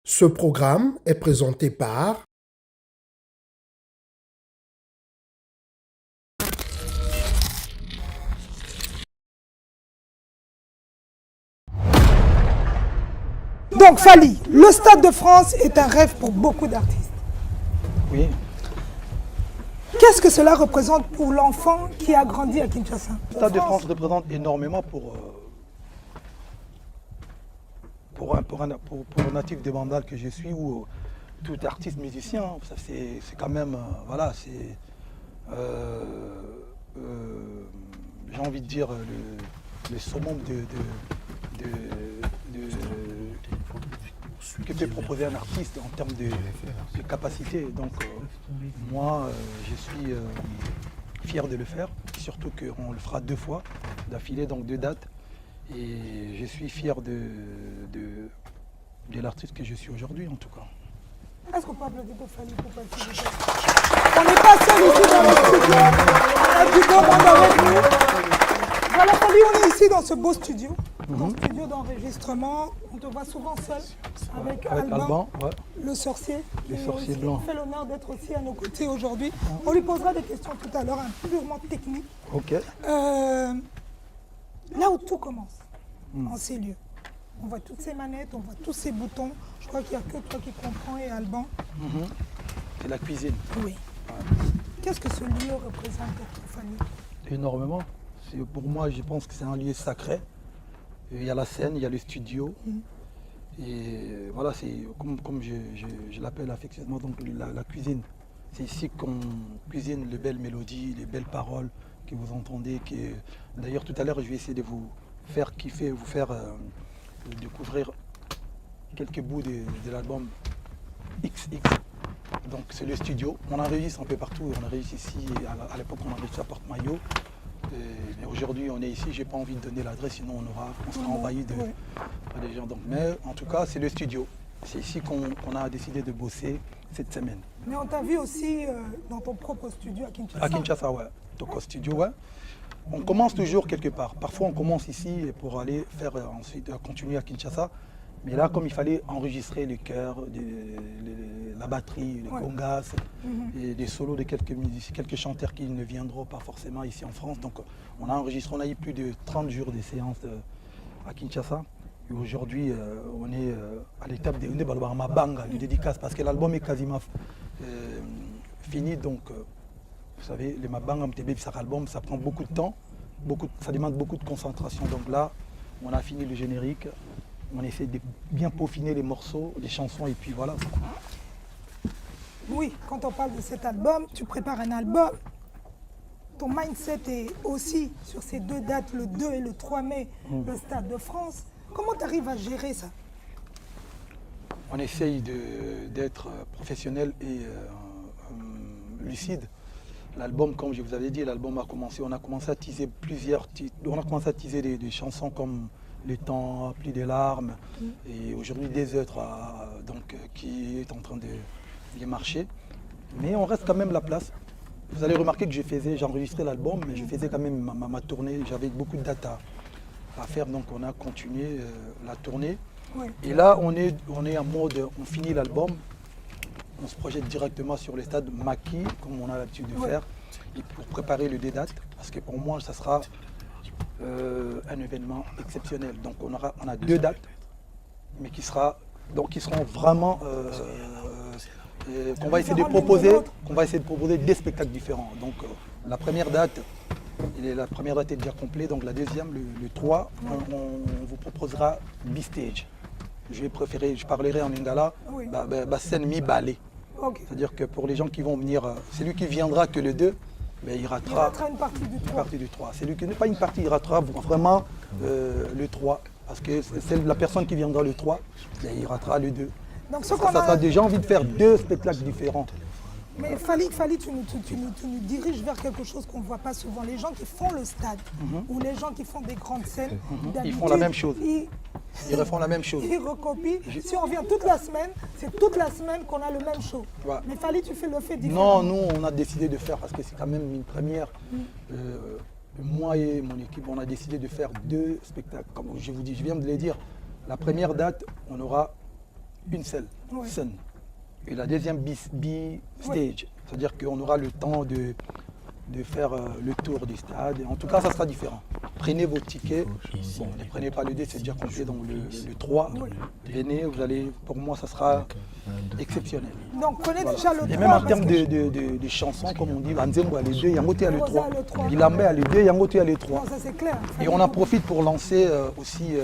Ce programme est présenté par Donc Fally, le Stade de France est un rêve pour beaucoup d'artistes. Oui, Qu'est-ce que cela représente pour l'enfant qui a grandi à Kinshasa? le Stade de France représente énormément pour un natif de Bandal que je suis ou tout artiste musicien. Ça, c'est quand même, voilà, c'est, j'ai envie de dire, le summum que peut proposer un artiste en termes de capacité. Donc moi, je suis fier de le faire, surtout qu'on le fera 2 fois d'affilée, donc 2 dates. Et je suis fier de l'artiste que je suis aujourd'hui en tout cas. Est-ce qu'on peut applaudir pour Fally pour participer? On n'est pas seul ici dans le studio. On a du beau monde avec nous. Voilà Fally, on est ici dans ce beau studio. Dans ce studio d'enregistrement. On te voit souvent seul avec Alban, ouais. le sorcier. Le qui sorcier aussi blanc. fait l'honneur d'être aussi à nos côtés aujourd'hui. On lui posera des questions tout à l'heure, purement techniques. Ok. Là où tout commence, en ces lieux, on voit toutes ces manettes, on voit tous ces boutons. Je crois qu'il n'y a que toi qui comprends et Alban. C'est la cuisine. Oui. Qu'est-ce que ce lieu représente pour Fally? Énormément. Pour moi, je pense que c'est un lieu sacré. Il y a la scène, il y a le studio. Et voilà, c'est comme je l'appelle affectueusement, donc la cuisine. C'est ici qu'on cuisine les belles mélodies, les belles paroles que vous entendez. D'ailleurs, tout à l'heure, je vais essayer de vous faire kiffer, vous faire découvrir quelques bouts de l'album XX. Donc c'est le studio. On enregistre un peu partout. On enregistre ici. À l'époque, on enregistrait à Porte-Maillot. Mais aujourd'hui, on est ici. J'ai pas envie de donner l'adresse, sinon on sera envahi par des gens. Donc, mais en tout cas, c'est le studio. C'est ici qu'on a décidé de bosser cette semaine. Mais on t'a vu aussi dans ton propre studio à Kinshasa. À Kinshasa, ouais. Donc au studio, ouais. On commence toujours quelque part. Parfois, on commence ici pour aller faire ensuite continuer à Kinshasa. Mais là, comme il fallait enregistrer le chœur, la batterie, le congas, et des solos de quelques musiciens, quelques chanteurs qui ne viendront pas forcément ici en France. Donc on a enregistré, on a eu plus de 30 jours de séances à Kinshasa. Et aujourd'hui, on est à l'étape de Mabanga, de dédicace, parce que l'album est quasiment fini. Donc, vous savez, les Mabanga MTB, ça album, ça prend beaucoup de temps, ça demande beaucoup de concentration. Donc là, on a fini le générique. On essaie de bien peaufiner les morceaux, les chansons, et puis voilà. Oui, quand on parle de cet album, tu prépares un album. Ton mindset est aussi sur ces 2 dates, le 2 et le 3 mai, le Stade de France. Comment tu arrives à gérer ça? On essaye d'être professionnel et lucide. L'album, comme je vous avais dit, l'album a commencé, on a commencé à teaser plusieurs titres. On a commencé à teaser des chansons comme Le temps, Plis des larmes, et aujourd'hui Des êtres qui est en train de bien marcher. Mais on reste quand même la place. Vous allez remarquer que j'enregistrais l'album, mais je faisais quand même ma tournée. J'avais beaucoup de data à faire, donc on a continué la tournée. Oui. Et là, on est en mode, on finit l'album, on se projette directement sur les stades maquis, comme on a l'habitude de faire, et pour préparer le D-Date, parce que pour moi, ça sera un événement exceptionnel. Donc on a 2 dates, mais qui seront vraiment qu'on va essayer de proposer des spectacles différents. Donc la première date est déjà complète, donc la deuxième, le 3, on vous proposera B-Stage. Je parlerai en lingala, scène mi-ballet. Okay. C'est-à-dire que pour les gens qui vont venir, celui qui viendra que le 2, il ratera une partie du 3. Une partie du 3. Celui qui n'est pas une partie, il ratera vraiment le 3. Parce que c'est la personne qui viendra le 3, il ratera le 2. Donc ça sera déjà envie de faire 2 spectacles différents. Mais Fally, tu nous diriges vers quelque chose qu'on ne voit pas souvent. Les gens qui font le stade ou les gens qui font des grandes scènes, ils font la même chose. Ils refont la même chose. Ils recopient. Si on vient toute la semaine, c'est toute la semaine qu'on a le même show. Ouais. Mais Fally, tu fais le fait différent. Non, nous, on a décidé de faire, parce que c'est quand même une première. Moi et mon équipe, on a décidé de faire 2 spectacles. Comme je vous dis, je viens de le dire. La première date, on aura une seule Oui. scène. Et la deuxième B-stage, c'est-à-dire qu'on aura le temps de faire le tour du stade. En tout cas, ça sera différent. Prenez vos tickets. Bon, ne prenez pas le 2, c'est déjà compté dans le 3. Venez, vous allez, pour moi, ça sera exceptionnel. Donc prenez Voilà. déjà le 3. Et même en parce termes que- de chansons, comme on dit, Nzembo a les 2, Yangote a les Rosa 3. a le 3. Bilambe a les 2, Yangote a les 3. Non, ça c'est clair. Et on en profite pour lancer aussi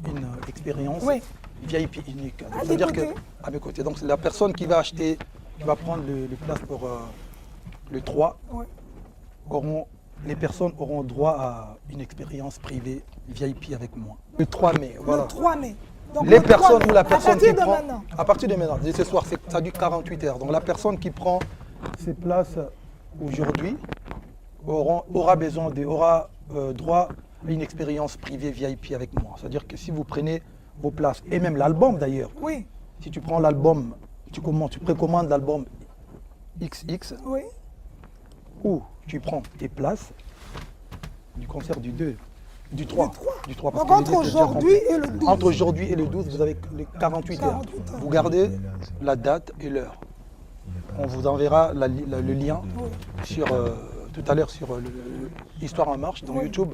une expérience Oui. VIP unique. À C'est-à-dire tes que, côtés. à mes côtés, donc c'est la personne qui va acheter, qui va prendre les places pour le 3, Oui. les personnes auront droit à une expérience privée VIP avec moi. Le 3 mai, voilà. Le 3 mai. Donc, Les le 3 personnes mai, ou la personne à partir qui de prend, maintenant. à partir de maintenant, dès ce soir, ça dure 48 heures. Donc la personne qui prend ses places aujourd'hui aura droit à une expérience privée VIP avec moi. C'est-à-dire que si vous prenez vos places, et même l'album d'ailleurs, Oui. si tu prends l'album, tu précommandes l'album XX, Oui. ou tu prends tes places du concert du 2, du 3. Du 3 parce Donc que entre les deux, c'est déjà aujourd'hui complet. et le 12. Entre aujourd'hui et le 12, vous avez les 48 heures. 48 heures. Vous gardez la date et l'heure. On vous enverra le lien sur, tout à l'heure sur Histoire en marche dans Oui. YouTube.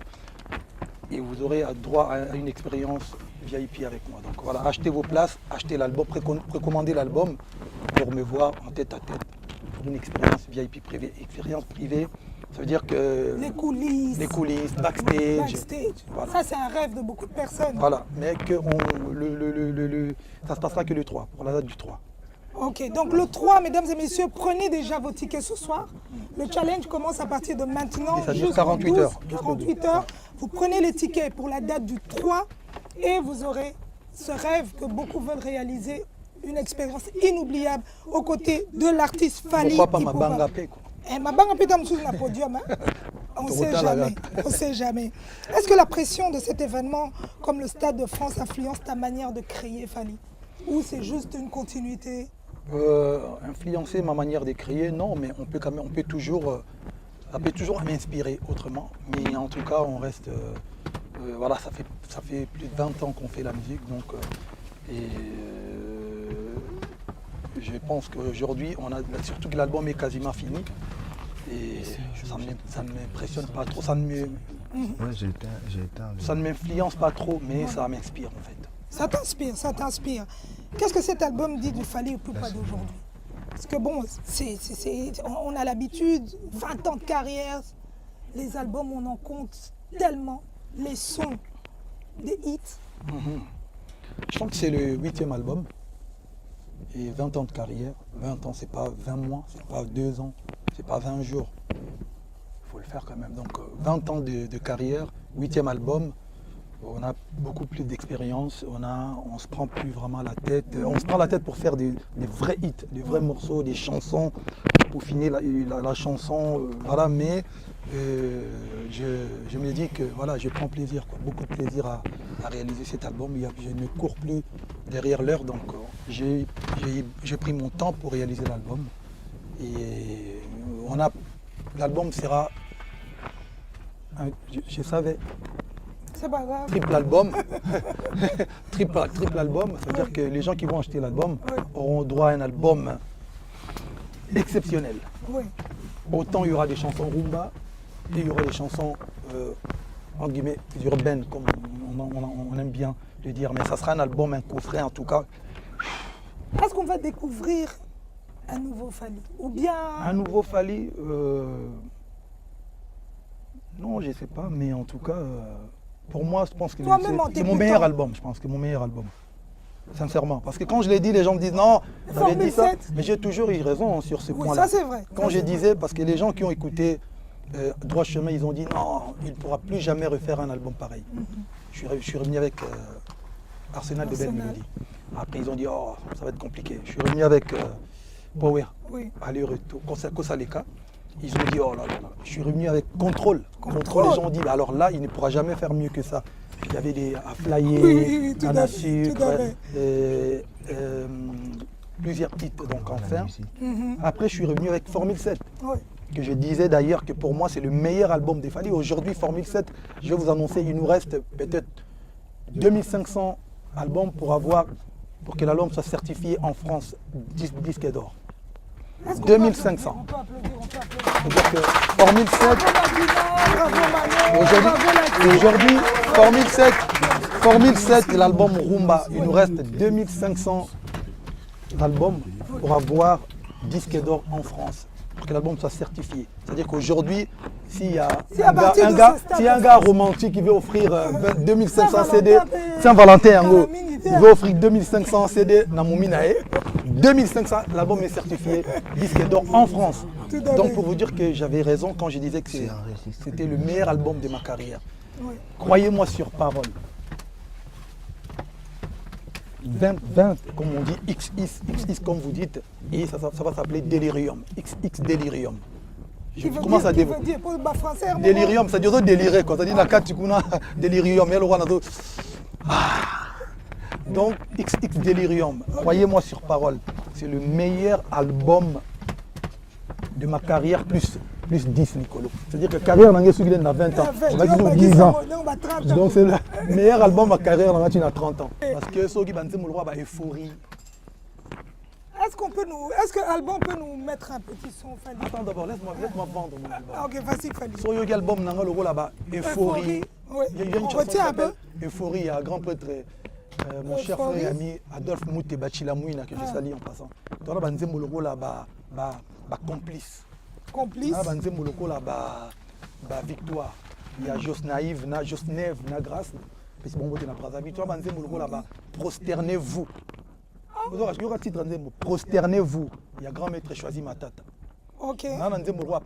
Et vous aurez droit à une expérience VIP avec moi. Donc voilà, achetez vos places, achetez l'album, précommandez l'album pour me voir en tête à tête pour une expérience VIP privée. Expérience privée, ça veut dire que Les coulisses. backstage. Backstage. Voilà. Ça, c'est un rêve de beaucoup de personnes. Voilà, mais que ça se passera que le 3, pour la date du 3. Ok, donc le 3, mesdames et messieurs, prenez déjà vos tickets ce soir. Le challenge commence à partir de maintenant. Et ça dure jusqu'au 48 12, heures. 48 heures. Vous prenez les tickets pour la date du 3 et vous aurez ce rêve que beaucoup veulent réaliser, une expérience inoubliable aux côtés de l'artiste Fally. Pourquoi pas ma Ipupa. banga paix, quoi. Ma banga peut être sur le podium. Hein? On ne sait Total, la jamais. On sait jamais. Est-ce que la pression de cet événement, comme le Stade de France, influence ta manière de créer, Fally? Ou c'est juste une continuité? Influencer ma manière d'écrire, non, mais on peut quand même, ça peut toujours m'inspirer autrement. Mais en tout cas, on reste, voilà, ça fait plus de 20 ans qu'on fait la musique, donc, je pense qu'aujourd'hui, surtout que l'album est quasiment fini, et ça ne m'impressionne pas trop, ça ne m'influence pas trop, mais ça m'inspire en fait. Ça t'inspire, ça t'inspire. Qu'est-ce que cet album dit du Fally Ipupa d'aujourd'hui? Parce que bon, on a l'habitude, 20 ans de carrière, les albums, on en compte tellement, les sons, des hits. Je pense que c'est le 8e album. Et 20 ans de carrière, 20 ans, c'est pas 20 mois, c'est pas 2 ans, c'est pas 20 jours. Il faut le faire quand même. Donc 20 ans de carrière, 8e album, on a beaucoup plus d'expérience, on se prend plus vraiment la tête. On se prend la tête pour faire des vrais hits, des vrais morceaux, des chansons, pour finir la chanson. Voilà, mais je me dis que voilà, je prends plaisir, quoi, beaucoup de plaisir à réaliser cet album. Je ne cours plus derrière l'heure, donc j'ai pris mon temps pour réaliser l'album. Et l'album sera, je savais, C'est pas grave. triple album. triple album, c'est-à-dire que les gens qui vont acheter l'album auront droit à un album exceptionnel. Oui. Autant il y aura des chansons rumba et il y aura des chansons entre guillemets urbaines, comme on aime bien le dire. Mais ça sera un album, un coffret en tout cas. Est-ce qu'on va découvrir un nouveau Fally? Ou bien... Un nouveau Fally, non, je ne sais pas, mais en tout cas, pour moi, je pense que Toi-même, en c'est mon meilleur t'écoutant. album. Je pense que mon meilleur album. Sincèrement. Parce que quand je l'ai dit, les gens me disent non, vous avez dit ça. Formule 7. Mais j'ai toujours eu raison sur ce Oui, point-là. ça c'est vrai. Quand je disais, parce que les gens qui ont écouté Droit Chemin, ils ont dit non, il ne pourra plus jamais refaire un album pareil. Je suis revenu avec Arsenal de Belle Arsenal. Mélodie. Après, ils ont dit oh, ça va être compliqué. Je suis revenu avec Power, Oui. aller-retour, Kosaleka. Ils ont dit oh là là là. Je suis revenu avec Contrôle. Contrôle. Les gens ont dit bah, alors là, il ne pourra jamais faire mieux que ça. Il y avait des à flyer, Oui, tout canne à à fait, sucre, tout à fait. plusieurs titres donc enfin. Après, je suis revenu avec Formule 7. Oui. Que je disais d'ailleurs que pour moi c'est le meilleur album des Fally. Aujourd'hui, Formule 7, je vais vous annoncer, il nous reste peut-être 2500 albums pour avoir pour que l'album soit certifié en France disque d'or. Est-ce qu'on 2500. On peut applaudir, on peut applaudir. C'est-à-dire que Formule 7, Bravo Manuel, aujourd'hui, Formule 7, l'album Rumba, il nous reste 2500 albums pour avoir disque d'or en France, pour que l'album soit certifié. C'est-à-dire qu'aujourd'hui, s'il y a un gars romantique qui veut offrir 2500 CD, Saint-Valentin, il veut offrir 2500 CD dans mon minae, 2500, l'album est certifié disque d'or en France. Donc pour vous dire que j'avais raison quand je disais que c'était le meilleur album de ma carrière. Oui. Croyez-moi sur parole. 20, comme on dit, XX comme vous dites, et ça va s'appeler Delirium, XX Delirium. Je commence à développer. Delirium, ça dit délirer, quoi. Ça dit Nakatikuna Delirium. Donc, XX Delirium, croyez-moi sur parole, c'est le meilleur album de ma carrière, plus 10, Nicolo. C'est-à-dire que carrière, on a 20 ans, on a toujours 10 ans. Donc, c'est le meilleur album de ma carrière, on a 30 ans. Parce que ce qui est euphorie. Est-ce que l'album peut nous mettre un petit son? Attends d'abord, laisse-moi vendre mon album. Ok, vas-y, Fali. Sur le album, on a le rôle là-bas, euphorie. Oui. Il y a une On chanson retient un peu. Euphorie, il y a un grand prêtre, mon cher frère et ami Adolphe Mouté Bachilamouina, que je salue en passant. Tu as le rôle là-bas, complice. Complice. Tu as le rôle là-bas, victoire. Il y a Jos Naïve, Jos Neve, Grâce. Tu as le rôle là-bas, prosternez-vous. Prosternez-vous. Il y a grand maître choisi Matata. Ok.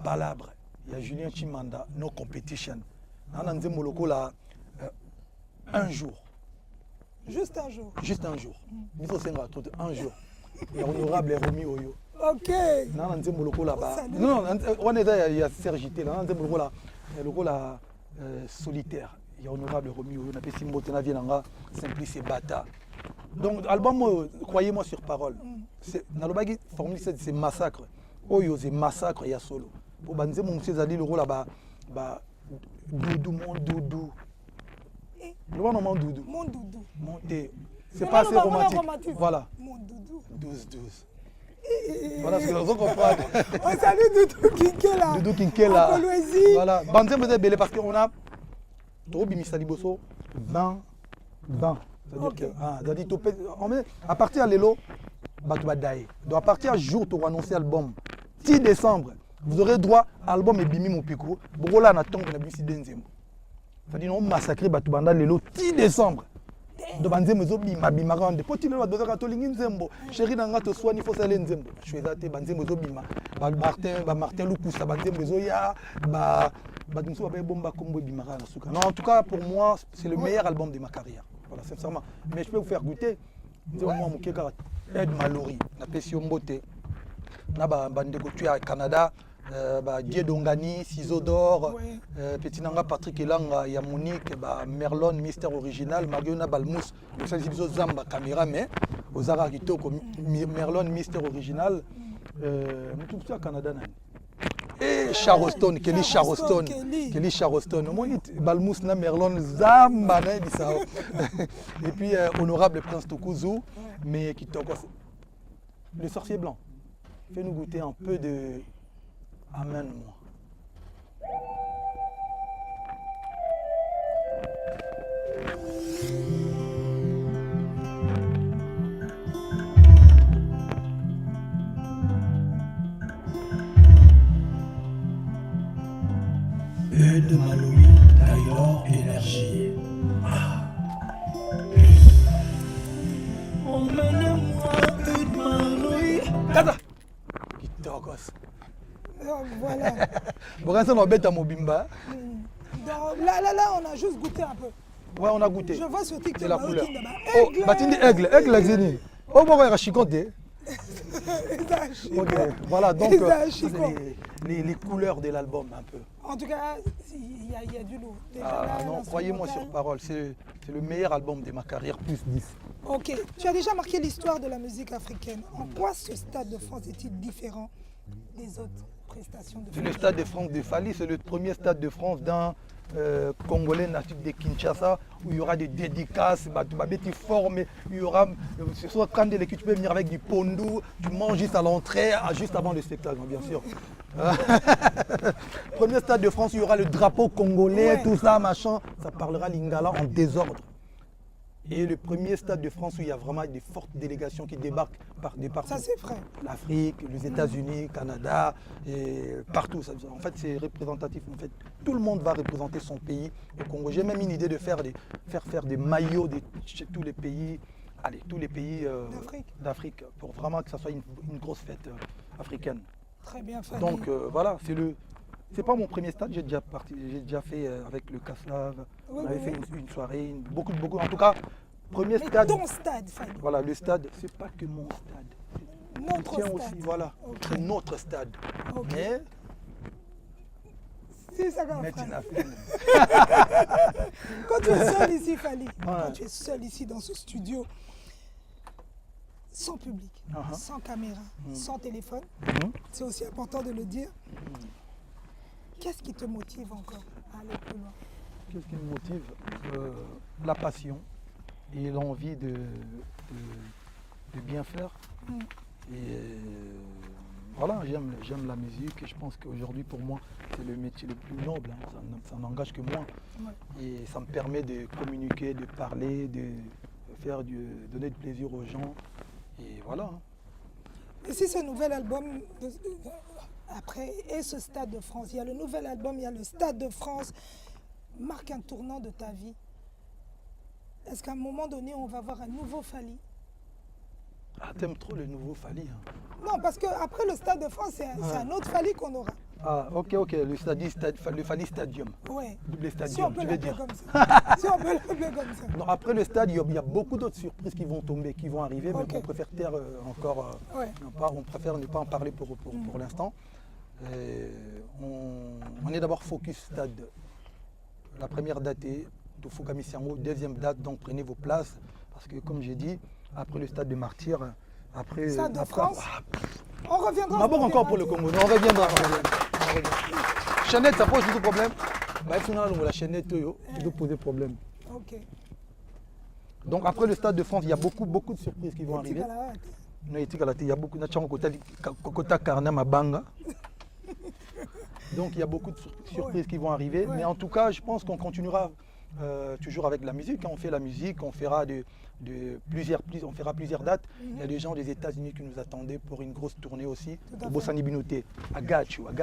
Palabre. Il y a Julien Chimanda, No Competition. Un jour. Juste un jour. Juste un jour. Un jour. Il y a honorable Romy Oyo. Ok. Non, on est là, il y a Serge T. Là, solitaire. Il y a honorable Romy Oyo. On a fait Simbotena Vienanga, Simplice et Bata. Donc, album, croyez-moi sur parole. Nalobagi Formule 7, c'est massacre. Oyo, c'est massacre, il y a solo. Pour Banze, mon monsieur Zali, le rôle là-bas, Doudou, mon Doudou. Le roi non Doudou. Mon Doudou. C'est pas assez romantique. Voilà. Mon Doudou. 12. Voilà ce que nous comprenons. On salue Doudou Kinkela. Doudou Kinkela. Voilà. Banze, vous êtes belé parce qu'on a Tobi Misaliboso, 20. C'est-à-dire que, à partir de l'élo, donc à partir du jour où tu vas annoncer l'album, 10 décembre, vous aurez droit à l'album et Bimi Mopiko. Beaucoup là, on attend que la musique denzemo. C'est-à-dire qu'on massacre Batubanda l'élo 10 décembre. Donc banzemo zobima bima rande. Poti le doza katolingi nzembo. Chéri nanga to swani fo sale nzembo. Chouezate banzemo zobima. Martin Lukusa banzemo zoya ba dumso ba bomba kombo bima na suka. Non, en tout cas pour moi, c'est le meilleur album de ma carrière. Voilà, sincèrement. Mais je peux vous faire goûter. Moi, mon keka Ed Mallory, na Pesio Mbote. Na bandeko tu à Canada, Dieu Dongani, Ciseaux d'or, Petit Nanga Patrick Elanga, il y a Monique, Merlon, Mystère Original, Mariona Balmous, le Ciseaux Zamba, caméra, mais aux Arabes Merlon, Mystère Original, tout ça Canada. Et Charleston, Kelly Charleston, moi Balmous na Merlon Zamba et puis honorable Prince Tokuzu, mais qui t'a le sorcier blanc. Fais-nous goûter un peu de Amène-moi. Ed Mallory, Taylor Énergie. Emmène-moi, Ed Mallory. Kata Kitokos. Voilà. Bon, quand on embête à Mobimba. Là, on a juste goûté un peu. Ouais, on a goûté. Je vois sur TikTok. C'est la couleur. Oh, Batindi aigle, Xeni. Oh, bon, il y a chicoté. Ok, voilà, donc les couleurs de l'album un peu. En tout cas, il y a du lourd. Non, croyez-moi sur parole, c'est le meilleur album de ma carrière, plus 10. Ok, tu as déjà marqué l'histoire de la musique africaine. En quoi ce stade de France est-il différent des autres? prestation de C'est le Fally. Stade de France de Fally, c'est le premier stade de France d'un Congolais natif de Kinshasa, où il y aura des dédicaces, tu formes, il y aura, ce soit quand l'équipe, tu peux venir avec du pondou, tu manges juste à l'entrée, juste avant le spectacle, bien sûr. Premier stade de France, il y aura le drapeau congolais, Ouais. tout ça, machin, ça parlera lingala en désordre. Et le premier stade de France où il y a vraiment des fortes délégations qui débarquent de partout. Ça, c'est vrai. L'Afrique, les États-Unis, Canada, et partout. En fait, c'est représentatif. En fait, tout le monde va représenter son pays au Congo. J'ai même une idée de faire des maillots de chez tous les pays, tous les pays d'Afrique, pour vraiment que ça soit une grosse fête africaine. Très bien, Fally. Donc voilà, c'est pas mon premier stade, j'ai déjà fait avec le Caslav, Oui, on avait oui, fait oui. une soirée, beaucoup, en tout cas, premier Mais stade. ton stade, Fally. Voilà, le stade, c'est pas que mon stade. Notre Tiens stade. aussi, voilà, Ok. c'est notre stade. Ok. Mais C'est ça qu'on mais tu fera. n'as fait. Quand tu es seul ici, Fally, Voilà. quand tu es seul ici dans ce studio, sans public, Uh-huh. sans caméra, sans téléphone, Mhm. c'est aussi important de le dire. Qu'est-ce qui te motive encore à aller plus loin? Qu'est-ce qui me motive? La passion et l'envie de bien faire. Mm. Et voilà, j'aime la musique et je pense qu'aujourd'hui pour moi c'est le métier le plus noble, hein. Ça n'engage que moi. Ouais. Et ça me permet de communiquer, de parler, de donner du plaisir aux gens. Et voilà. Hein. Et si ce nouvel album, après, et ce Stade de France, il y a le nouvel album, il y a le Stade de France, marque un tournant de ta vie. Est-ce qu'à un moment donné, on va voir un nouveau Fally? Ah, t'aimes trop le nouveau Fally. Hein. Non, parce qu'après le Stade de France, c'est un autre Fally qu'on aura. Ah, ok, le Fally Stadium. Ouais. Double Si on stadium, peut tu veux l'appeler dire. comme ça. Si on peut l'appeler comme ça. Non, après le stadium, il y a beaucoup d'autres surprises qui vont tomber, qui vont arriver, Ok. mais on préfère taire encore. Ouais. On préfère ne pas en parler pour l'instant. On est d'abord focus stade. La première date est de Fukamisango, deuxième date, donc prenez vos places. Parce que comme j'ai dit, après le stade de Martyrs, après. Stade de après- France. On reviendra. D'abord encore pour le Congo, on reviendra. Chaînette, ça pose tout problème. Bah, finalement, la chaînette, tu dois poser problème. Ok. Donc après le stade de France, il y a beaucoup de surprises qui vont arriver. Il y a beaucoup de Karna Mabanga. Donc il y a beaucoup de surprises qui vont arriver. Ouais. Mais en tout cas, je pense qu'on continuera toujours avec la musique. On fait la musique, on fera on fera plusieurs dates. Il y a des gens des États-Unis qui nous attendaient pour une grosse tournée aussi. à fait. Bossani Binoté, I got you. You're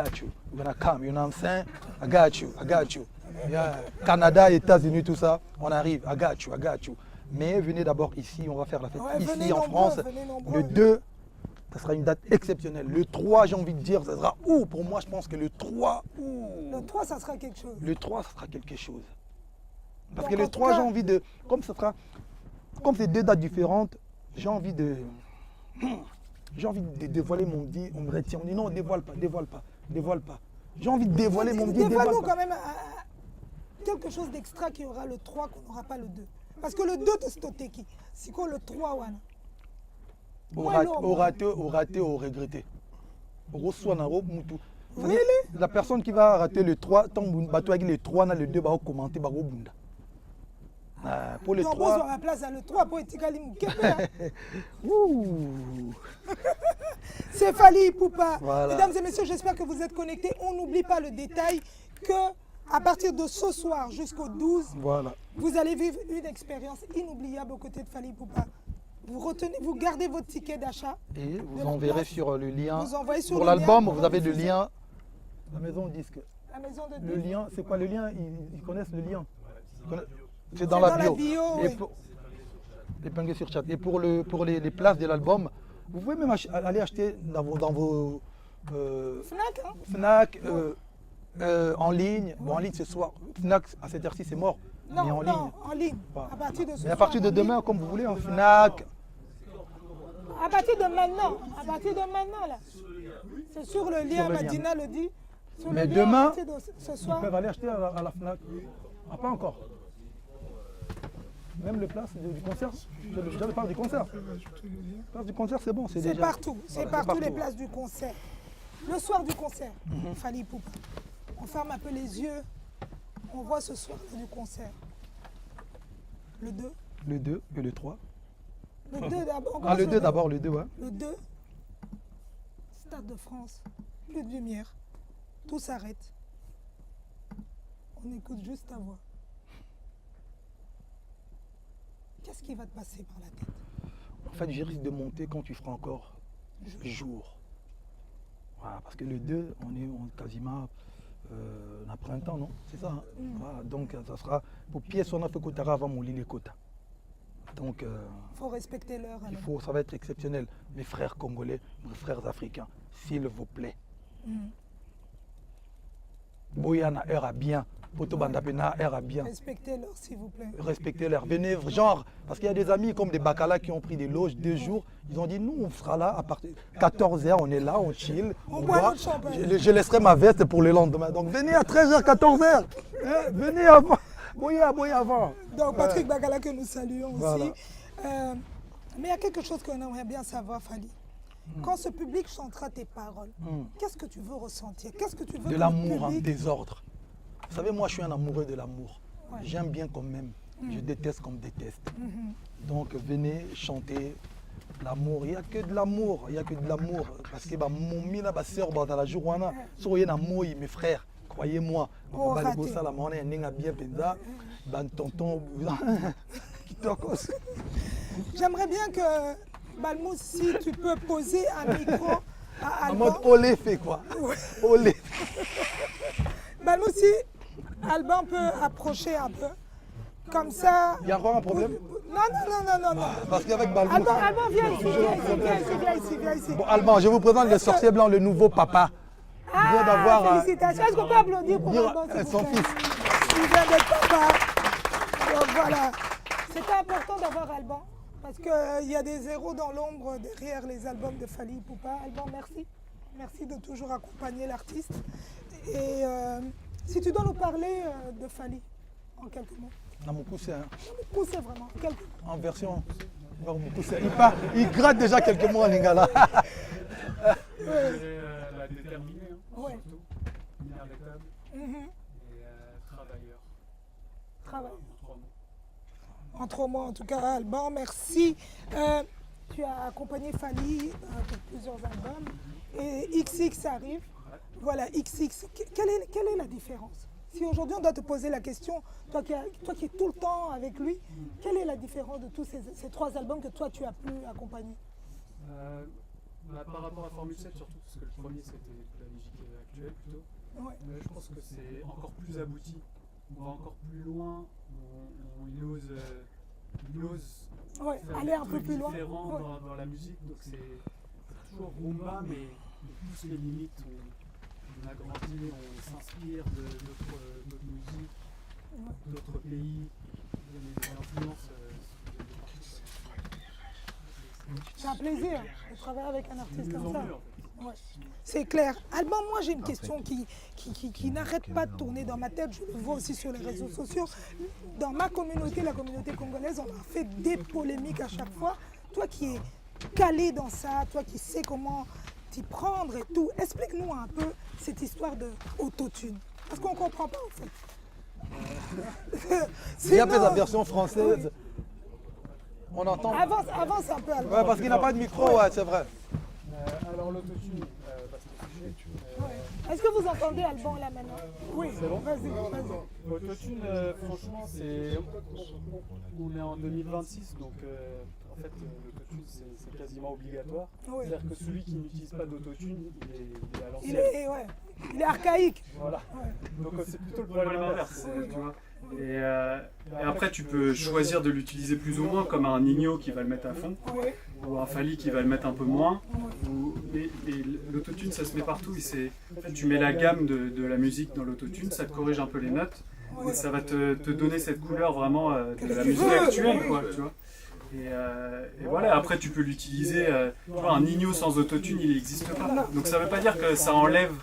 gonna come, you know what I'm saying? I got you. Yeah. Canada, États-Unis, tout ça, on arrive. I got you. Mais venez d'abord ici, on va faire la fête Ouais, venez ici en nombreux, France. venez nombreux. Le 2, ça sera une date exceptionnelle. Le 3, j'ai envie de dire, ça sera où? Pour moi, je pense que le 3, Le 3, ça sera quelque chose. le 3, ça sera quelque chose. Parce Donc, que en le tout 3, cas- j'ai envie de. Comme c'est deux dates différentes, j'ai envie de. J'ai envie de dévoiler mon dit. On me retient. On dit non, dévoile pas. J'ai envie de dévoiler mon dit. Dévoile-nous quand même quelque chose d'extra qui aura le 3 qu'on n'aura pas le 2. Parce que le 2, c'est Toteki. C'est quoi le 3, Wana? Au raté, au regretté. Really? La personne qui va rater le 3, tant que le 3, le 2 va commenter. Pour le Donc, 3. on la place à le 3 pour Etikali Moukepe. C'est Fally Ipupa. Voilà. Mesdames et messieurs, j'espère que vous êtes connectés. On n'oublie pas le détail que à partir de ce soir jusqu'au 12, Voilà. vous allez vivre une expérience inoubliable aux côtés de Fally Ipupa. Vous gardez votre ticket d'achat. Et vous De la enverrez place. sur le lien. Vous envoyez sur Pour le lien l'album, pour vous avez le diffuser. lien. La maison disque. La maison de Le disques. lien, c'est quoi le lien? Ils connaissent le lien. C'est dans dans la la bio. bio, Et oui. épinglé sur chat. Et pour les places de l'album, vous pouvez même aller acheter dans vos Fnac, hein? Fnac, en ligne. Bon, en ligne ce soir. Fnac, à cette heure-ci, c'est mort. Non, mais en non, ligne. en ligne. Voilà. À partir de ce Mais à soir, partir de en ligne. demain, comme vous voulez, en Fnac. À partir de maintenant, là. C'est sur le lien, Sur le lien. Madina le dit. Sur Mais le lien, demain, à partir de ce Ils soir. peuvent aller acheter à la Fnac. Ah, pas encore. Même les places du concert. Je parle du concert. Les places du concert, c'est bon. C'est déjà- partout, c'est Voilà, partout les places du concert. Le soir du concert, Fally Ipupa, on ferme un peu les yeux, on voit ce soir du concert. Le 2. Le 2 et le 3. Le 2 d'abord. Ah, le 2 d'abord, le 2, ouais. Le 2, Stade de France, plus de lumière, tout s'arrête. On écoute juste ta voix. Qu'est-ce qui va te passer par la tête? En fait, je risque de monter quand tu feras encore jour. Voilà, parce que le 2, on est quasiment en printemps, non? C'est ça, hein? Voilà, donc ça sera pour pièce on a fait Kotara avant mon lit les quotas. Donc Il faut respecter l'heure. il faut, ça va être exceptionnel. Mes frères congolais, mes frères africains, s'il vous plaît. Boyana heure à bien. Poto Bandapena heure à bien. Respectez l'heure, s'il vous plaît. Respectez leur. Venez, genre, parce qu'il y a des amis comme des Bacala qui ont pris des loges 2 jours. Ils ont dit, nous, on sera là à partir de 14h, on est là, on chill. On boit notre champagne. Je laisserai ma veste pour le lendemain. Donc venez à 13h, 14h. Venez avant. Boyez avant. Donc Patrick Bagala que nous saluons Voilà. aussi. Mais il y a quelque chose qu'on aimerait bien savoir, Fally. Quand ce public chantera tes paroles, qu'est-ce que tu veux ressentir? Qu'est-ce que tu veux De que le l'amour en public- désordre. Vous savez, moi, je suis un amoureux de l'amour. Ouais. J'aime bien qu'on m'aime. Je déteste qu'on me déteste. Donc venez chanter l'amour. Il n'y a que de l'amour. Il n'y a que de l'amour. Parce que mon mina, ma soeur, dans la journée, soyez amour, mes frères. Croyez-moi. Oh, raté. J'aimerais bien que Balmous, si tu peux poser un micro à En mode Alban. olé fait quoi. Olé. Balmous, si Alban peut approcher un peu. Comme ça. Il y a encore un problème? Non. Parce qu'avec Balmous. Alban, viens ici, viens ici. Bon, Alban, je vous présente le sorcier blanc, le nouveau papa. Il vient d'avoir. Félicitations. Est-ce qu'on peut applaudir pour dire Alban, s'il vous son plaît? fils. Il vient d'être papa. Donc voilà. C'était important d'avoir Alban. Parce qu'il y a des héros dans l'ombre derrière les albums de Fally Ipupa. Alban, merci. Merci de toujours accompagner l'artiste. Et si tu dois nous parler de Fally, en quelques mots. Non, mon poussé, hein. Poussez vraiment, en quelques mots. En version. Non, mon poussé. Il gratte déjà quelques mots en lingala. La déterminée, hein, Ouais. surtout. Inarrêtable et travailleur. Travail. En 3 mots. En 3 mois, en tout cas, Alban, merci. Tu as accompagné Fally pour plusieurs albums. Et XX arrive. Voilà, XX. Quelle est la différence? Si aujourd'hui on doit te poser la question, toi qui es tout le temps avec lui, quelle est la différence de tous ces 3 albums que toi tu as pu accompagner? Par rapport à Formule 7 surtout, parce que le premier c'était de la musique actuelle plutôt. Ouais. Je pense que c'est encore plus abouti. On va encore plus loin. Il ose Ouais, faire aller des un peu trucs plus loin. différents Ouais. dans la musique. Donc c'est toujours rumba, mais on pousse les limites. On a grandi, on s'inspire d'autres musiques, d'autres pays. Il y a des influences. C'est un plaisir de travailler avec un artiste de mieux comme en ça. mieux, en fait. Ouais. C'est clair. Alban, moi j'ai une question qui n'arrête pas de tourner dans ma tête. Je le vois aussi sur les réseaux sociaux. Dans ma communauté, la communauté congolaise, on a fait des polémiques à chaque fois. Toi qui es calé dans ça, toi qui sais comment t'y prendre et tout, explique-nous un peu cette histoire de autotune. Parce qu'on ne comprend pas en fait. Il y a Sinon- la version française. On entend. Avance un peu, Alban. Ouais, parce qu'il n'a pas de micro, ouais, c'est vrai. Alors l'autotune, parce que Ouais. Est-ce que vous entendez Alban là maintenant? Oui, vas-y. l'autotune, franchement, on est en 2026, donc en fait, l'autotune, c'est quasiment obligatoire. Oui. C'est-à-dire que celui qui n'utilise pas d'autotune, il est à Il l'ancienne. est archaïque. Voilà. Donc c'est plutôt le problème inverse, tu vois. Et après, tu peux choisir de l'utiliser plus ou moins, comme un Nino qui va le mettre à fond, Oui. ou un Fally qui va le mettre un peu moins. Mais l'autotune, ça se met partout. En fait, tu mets la gamme de la musique dans l'autotune, ça te corrige un peu les notes, et ça va te donner cette couleur vraiment de la musique actuelle, quoi, tu vois. Et voilà, après tu peux l'utiliser, tu vois, un Nino sans autotune, il n'existe pas. Donc ça veut pas dire que ça enlève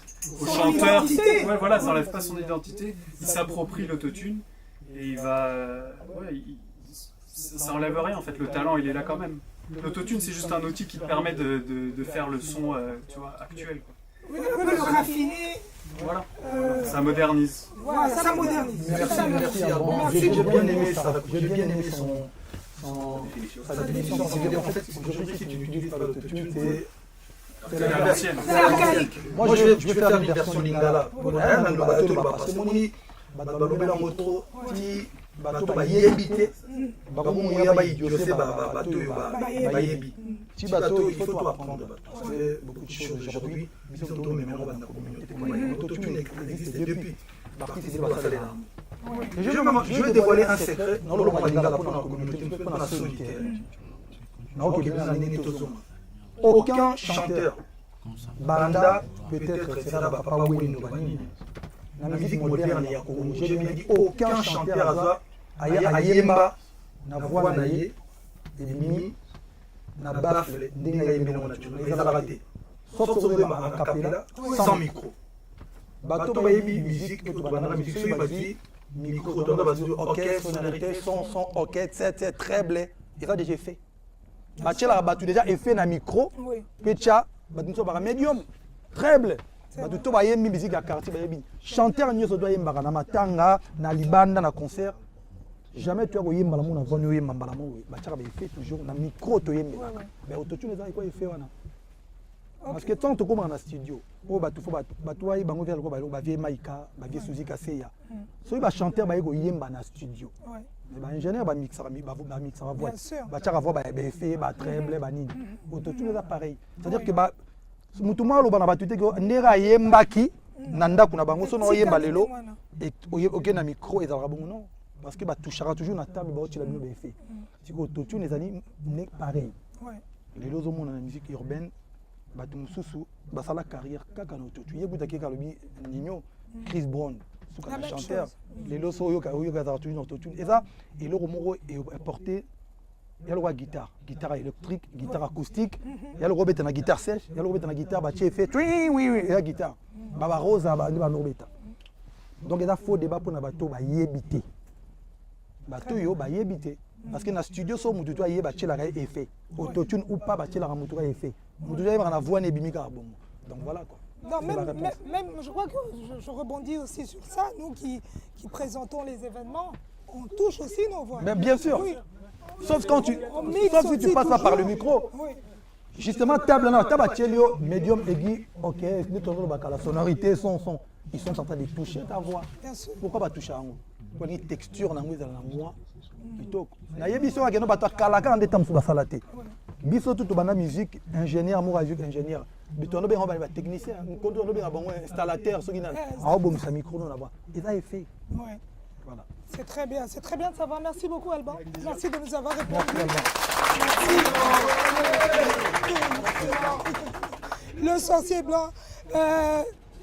au chanteur, ouais, voilà, ça enlève pas son identité, il s'approprie l'autotune et il va, ça enlève rien en fait, le talent il est là quand même. L'autotune c'est juste un outil qui te permet de faire le son, tu vois, actuel, quoi. un peu le raffiner. Voilà. Ça modernise. Voilà, ça modernise. Merci. J'ai bien aimé ça. J'ai bien aimé sa définition. En fait, aujourd'hui, si tu n'utilises pas l'autotune, C'est la persienne. C'est archaïque. moi, je vais faire une version lingala. Parce que mon balobela moto ti bato bayebi te bakomoya bayidiose bato oyo bayebi ti bato il faut tout apprendre parce que beaucoup de choses aujourd'hui biso tomemango bana communauté autotune existe depuis bartiste basalela je vais dévoiler un secret noloba balingala mpona communauté mpona solitaire naokebela ndenge tozonga aucun chanteur banda peut-être sera bapapa wendo banini la musique moderne ya Congo. J'ai bien dit aucun chanteur ayemba na voix na ye ebimi na baffle ndenge ayembeli ngo naturel ezalaka te sauf ozomba a cappella sans micro bato bayebi musique to tobanda musique soki bazwi micro tonga bazwi orchestre sonorité son ok c'est très blé eza déjà fait batielaka bato déjà effet na micro mpe tya bato nyonso baka médium très blé bato to bayembi musique ya quartier bayebi chanteur nyonso to ayembaka na matanga na libanda na concert jamais tu akoyemba la mona voni oyemba mbala mo batiaka baeffet toujours na micro toyembelaka mais autotune eza ekwa effet wana parce que tant tokomaka na studio oyo bato fo bato bayi bango via lokola bavie maika bavie suzi kaseya soki bachanteur baye koyemba na studio mais baingénieur bamixaka voix batiaka voix baeffet batreble banini autotune eza pareil c'est-à-dire que mutu moko aloba na bato te ndenge ayembaki na ndako na bango soki oyemba lelo okende na micro ezalaka bongo non parce que batouchaka toujours na table baotiela bino baeffet sikoyo autotune ezali pareil lelo ozomona na musique urbaine bato mosusu basala carrière kaka na autotune ye kutaki kaka alobi nino Chris Brown suka na chanteur lelo so oyoka ezalaka toujours na autotune eza eloko moko eporte ya loko ya guitare électrique guitare acoustique ya loko obeta na guitare sèche ya loko obeta na guitare batie effet ya guitare babarosa bandi banobeta donc eza faux débat mpona bato bayebi te bato oyo bayebi te parce que na studio so mutu to ayeba batielaka ye effet autotune ou pas batielaka mutu ka effet mutu to ayebaka na voix na ebimi kaka bongo donc voilà quoi. Non, même, je crois que je rebondis aussi sur ça, nous qui présentons les événements, on touche aussi nos voix. Mais bien sûr. Oui. Sauf quand tu passes pas par le micro. Oui. Justement, table médium aigu, ok, la sonorité, son, ils sont en train de toucher ta voix. Bien sûr. Pourquoi pas toucher à moi? Pour une texture, dans moi, plutôt. Na yebiso akeno bata kalaka ande tam suba salate. Biso tout bana musique, ingénieur, amour ingénieur. Bitono be ba technicien, kondo no be bon installateur, ceux qui na bom sa micro non là-bas. Et ça est fait. Ouais. Voilà. C'est très bien de savoir. Merci beaucoup Alban. Merci de nous avoir répondu. Merci. Le sorcier blanc.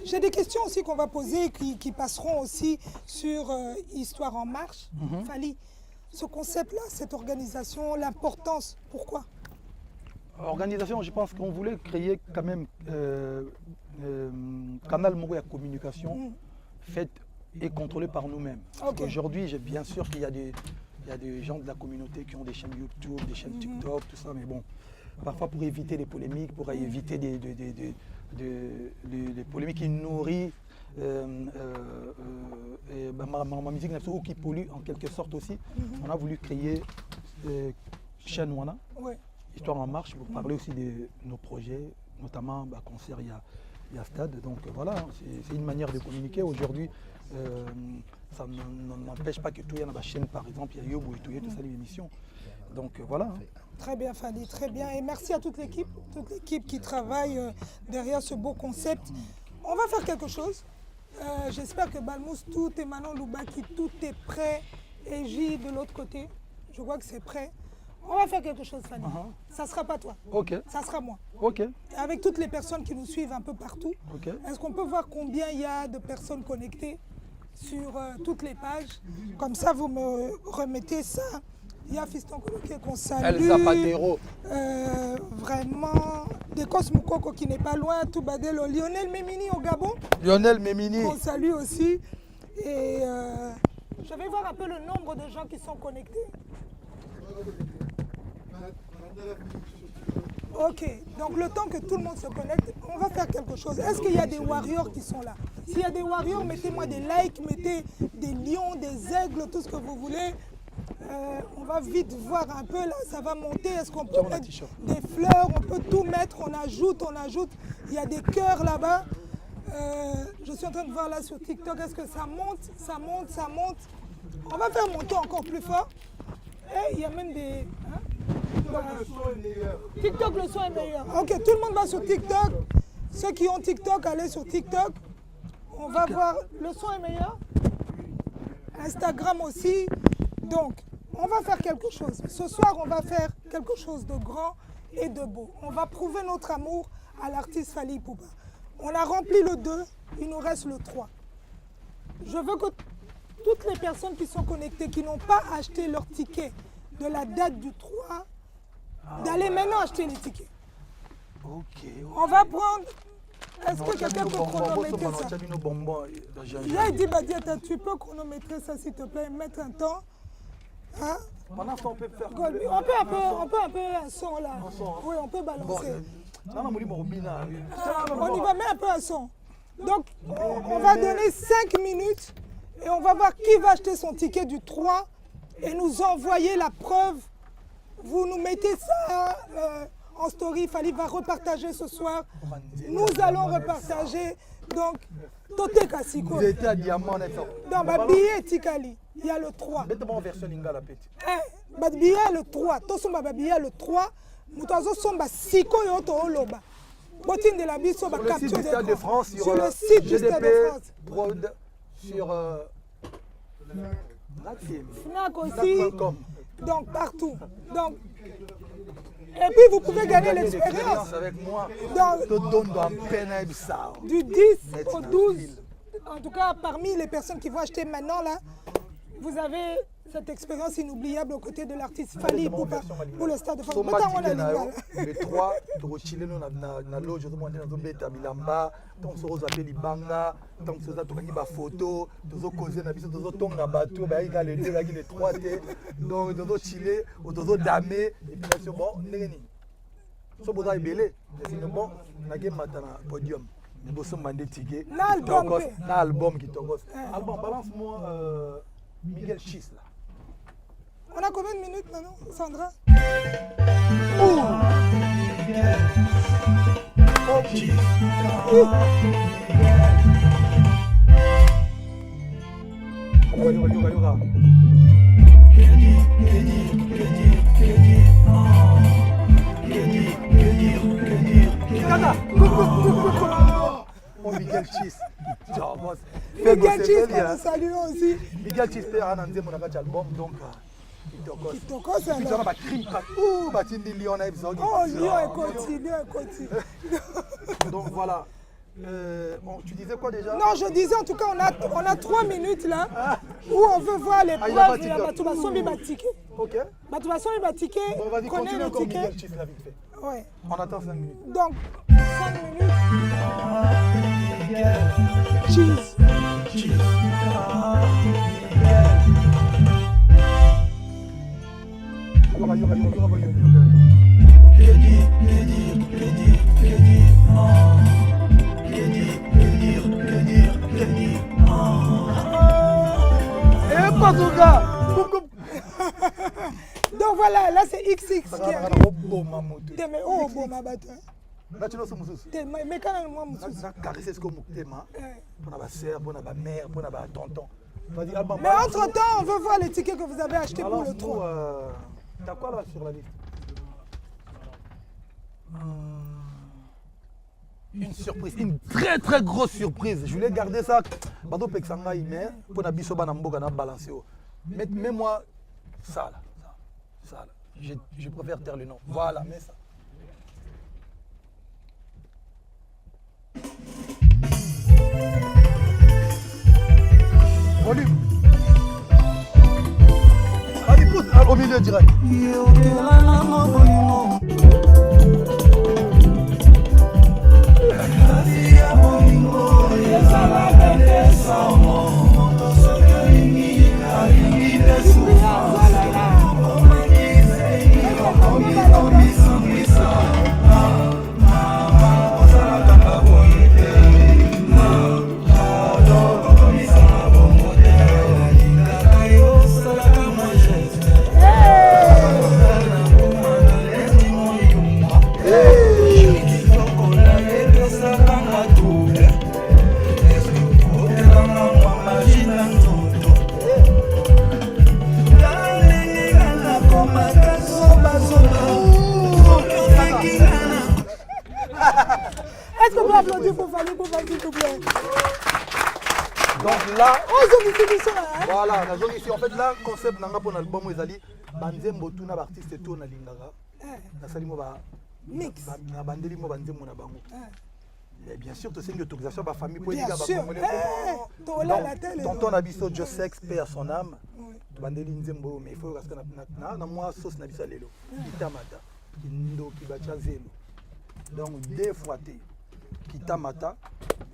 J'ai des questions aussi qu'on va poser qui passeront aussi sur Histoire en marche. Fally, ce concept-là, cette organisation, l'importance, pourquoi? Organisation, je pense qu'on voulait créer quand même canal moko de communication fait et contrôlé par nous-mêmes. Okay. Aujourd'hui, bien sûr qu'il y a des gens de la communauté qui ont des chaînes YouTube, des chaînes TikTok, tout ça, mais bon, parfois pour éviter les polémiques, pour éviter des polémiques qui nourrissent ma musique ou qui polluent en quelque sorte aussi, on a voulu créer chaîne Wana, Histoire en marche, pour parler aussi de nos projets, notamment concert, il y a Stade, donc voilà, c'est une manière de communiquer. Aujourd'hui, ça n'empêche pas que tout y a dans la chaîne, par exemple, il y a Yobo et tout ça, les émissions. Donc voilà. Très bien Fally, très bien. Et merci à toute l'équipe qui travaille derrière ce beau concept. On va faire quelque chose. J'espère que Balmous, tout est Manon Loubaki, tout est prêt. Et J de l'autre côté, je vois que c'est prêt. On va faire quelque chose, Fally. Ça ne sera pas toi. Ok. Ça sera moi. Ok. Avec toutes les personnes qui nous suivent un peu partout, est-ce qu'on peut voir combien il y a de personnes connectées sur toutes les pages? Comme ça, vous me remettez ça. Il y a Fiston Koloké qu'on salue. El Zapatero. Vraiment. Dekos Moukoko qui n'est pas loin. Toubadelo. Lionel Memini au Gabon. Lionel Memini. On salue aussi. Et je vais voir un peu le nombre de gens qui sont connectés. Ok, donc le temps que tout le monde se connecte, on va faire quelque chose. Est-ce qu'il y a des warriors qui sont là? S'il y a des warriors, mettez-moi des likes, mettez des lions, des aigles, tout ce que vous voulez. On va vite voir un peu là, ça va monter. Est-ce qu'on peut mettre des fleurs? On peut tout mettre, on ajoute. Il y a des cœurs là-bas. Je suis en train de voir là sur TikTok, est-ce que ça monte? On va faire monter encore plus fort. Et il y a même des... Hein? TikTok, le son est meilleur. Ok, tout le monde va sur TikTok. Ceux qui ont TikTok, allez sur TikTok. On va voir, le son est meilleur. Instagram aussi. Donc, on va faire quelque chose. Ce soir, on va faire quelque chose de grand et de beau. On va prouver notre amour à l'artiste Fally Ipupa. On a rempli le 2, il nous reste le 3. Je veux que toutes les personnes qui sont connectées, qui n'ont pas acheté leur ticket de la date du 3, d'aller maintenant acheter les tickets. Ok. On va prendre... Est-ce que quelqu'un peut chronométrer ça? J'ai dit, Badiata, tu peux chronométrer ça s'il te plaît, mettre un temps. Hein? Pendant ce temps, on peut faire... On peut un peu un son là. Oui, on peut balancer. On y va mettre un peu un son. Donc, on va donner 5 minutes et on va voir qui va acheter son ticket du 3 et nous envoyer la preuve. Vous nous mettez ça en story. Fally va repartager ce soir. Nous allons repartager. Donc, Toté Kassiko. Vous étiez à Diamant, dans ma billet Tikali, il y a le 3. Mettez-moi en version Lingala, petit. Ma billet le 3. Tout ma billet le 3. Moutazo somba siko yoto oloba. Botine de la biso ba capture du Stade de France sur le site du Stade de France. Prod sur Fnac aussi. Donc partout. Donc et puis vous pouvez gagner l'expérience avec moi. Du 10 au 12. En tout cas, parmi les personnes qui vont acheter maintenant là, vous avez cette expérience inoubliable aux côtés de l'artiste Fally Ipupa pour le Stade de France. Le 3, Chile, nous avons loge, nous avons Bilamba, tant que nous avons Libanga, tant que nous avons des photos, nous avons causé, nous avons un bateau, les 3 T, donc nous avons Chile, nous avons Damé, et puis bien sûr, bon, nous avons besoin de belé, sinon bon, nous avons un podium. Nous avons demandé des tickets, un album qui togos. Album, balance-moi Miguel Chis là. On a combien de minutes maintenant, Sandra? Yoga. Oh, Miguel Chis. Miguel Chis, nous saluons aussi. Miguel Chis, c'est un album, donc... Donc voilà. Tu disais quoi déjà? Non, je disais en tout cas, on a 3 minutes là où on veut voir les preuves de la Batoubason Bibatike. Ok. Batoubason Bibatike, prenez le ticket. Ouais. On attend 5 minutes. Donc, 5 minutes. Cheese. Donc voilà, là c'est XX qui arrive. Mais oh, bon, ma bataille. Mais quand même, moi, mais entre-temps, on veut voir les tickets que vous avez achetés pour le 3. T'as quoi là sur la liste? Une surprise, une très grosse surprise. Je voulais garder ça. Bado Pexanga mais pour na biso bana mboka na balancer. Mais moi ça là. Je préfère taire le nom. Voilà, mets ça. Volume. Allez, pousse au milieu direct. Est-ce qu'on peut applaudir pour Fally Poupa, s'il vous plaît? Donc là, Oh, ils sont là. voilà, ici, en fait, là, concept nanga pour l'album, ils allaient banzembo tout na artiste tout na lingara. Na salimo ba Mix. Na bandeli mo banzembo na bango. Mais bien sûr, tu sais une autorisation ba famille pour Bien dire sûr. La télé. tonton Nabiso Dieu sexe paix à son âme. Bandeli nzembo mais il faut parce que na moi sauce na bisa lelo. Kitamata. Kindo kibacha zelo. Donc deux fois té. Kitamata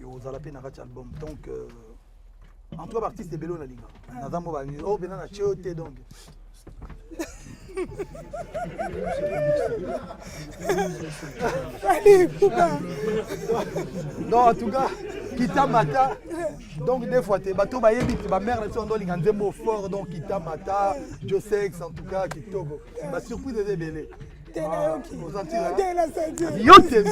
et aux alapé na kati album. Donc en tout cas artiste de Bello na linga. Na zambo ba oh bena na choté donc. Fally Poupa. Non, en tout cas, Kitamata. Donc, des fois, bateau, ma mère, elle est un mot fort. Donc, Kitamata, Joe Sex, en tout cas, Kitogo. Ma surprise est belle. Vous sentez la senti. Yo, t'es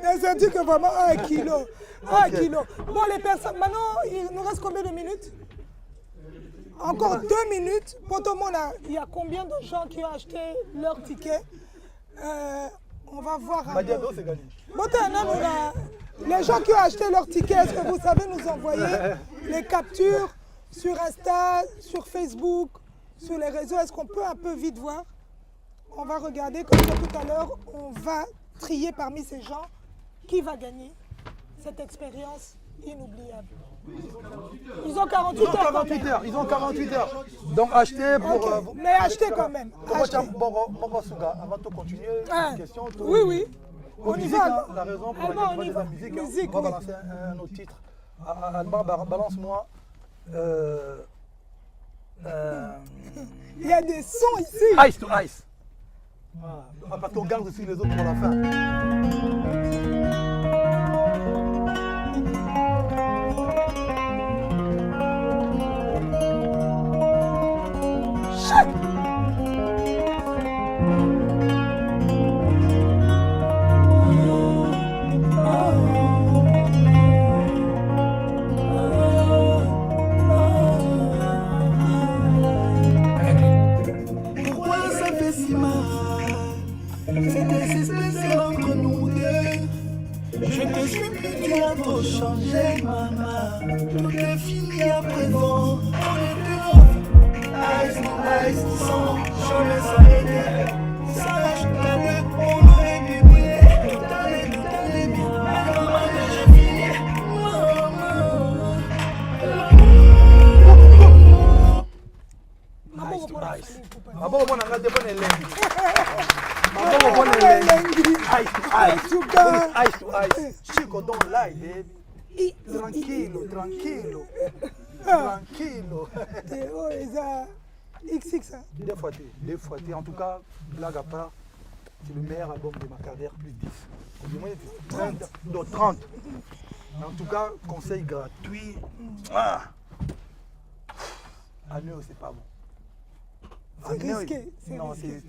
La senti que vraiment 1 kilo. 1 kilo. Bon, les personnes, maintenant, il nous reste combien de minutes? Encore 2 minutes. Pour tout le monde, il y a combien de gens qui ont acheté leur ticket? On va voir. Les gens qui ont acheté leur ticket, est-ce que vous savez nous envoyer les captures sur Insta, sur Facebook, sur les réseaux? Est-ce qu'on peut un peu vite voir? On va regarder comme ça tout à l'heure. On va trier parmi ces gens qui va gagner cette expérience inoubliable. Ils ont 48 heures. 48 heures. Ils ont 48 heures. Donc, achetez pour. Okay. Mais achetez quand même. Achetez. Avant de continuer, une question. Oui, oui. On y va. La raison pour laquelle on va musique, musique, on va balancer un autre titre. Alban, balance-moi. Il y a des sons ici. Ice to Ice. Ah, parce qu'on garde aussi les autres pour la fin. Pourquoi ça fait si mal? C'est désespéré entre nous deux. Je te suis plus, tu as trop changé, maman. Tout est fini à présent. On est deux. Ice to ice, sans jamais s'arrêter. Sache la deux, on aurait pu briller. Tout allait bien. Mais comment j'ai fini? Ice to Ice. Maboko na ngade pone lengi. Maboko pone lengi. Ice to Ice. Ice to Ice. Chico, don't lie, baby. Tranquilo, tranquilo. Tranquilo. Oh, ils ont XX. Hein. Deux fois. En tout cas, blague à part, c'est le meilleur album de ma carrière, plus 10. Du moins, 30. En tout cas, conseil gratuit. Ah. À Néo, c'est pas bon. C'est risqué. Non, c'est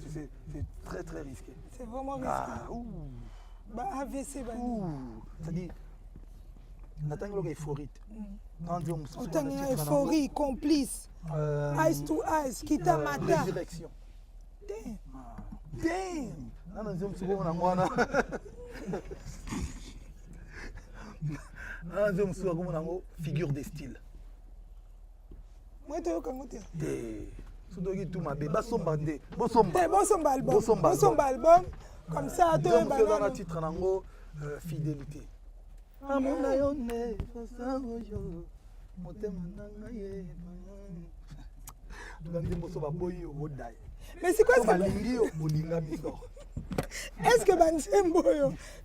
très très risqué. C'est vraiment risqué. Ah, ouh. Bah, AVC, bah. C'est-à-dire, Nathan est euphorite. Autant euphorie, complice. Ice to Ice, Kitamata. Résurrection. Damn. Damn. Non, non, figure de style. Moi, tu es comme tu Soudogui tout ma bébé, Bosomba. Bosomba album. Comme ça, tu es dans le titre nango fidélité. Mais c'est quoi ça? Est-ce que Banzembo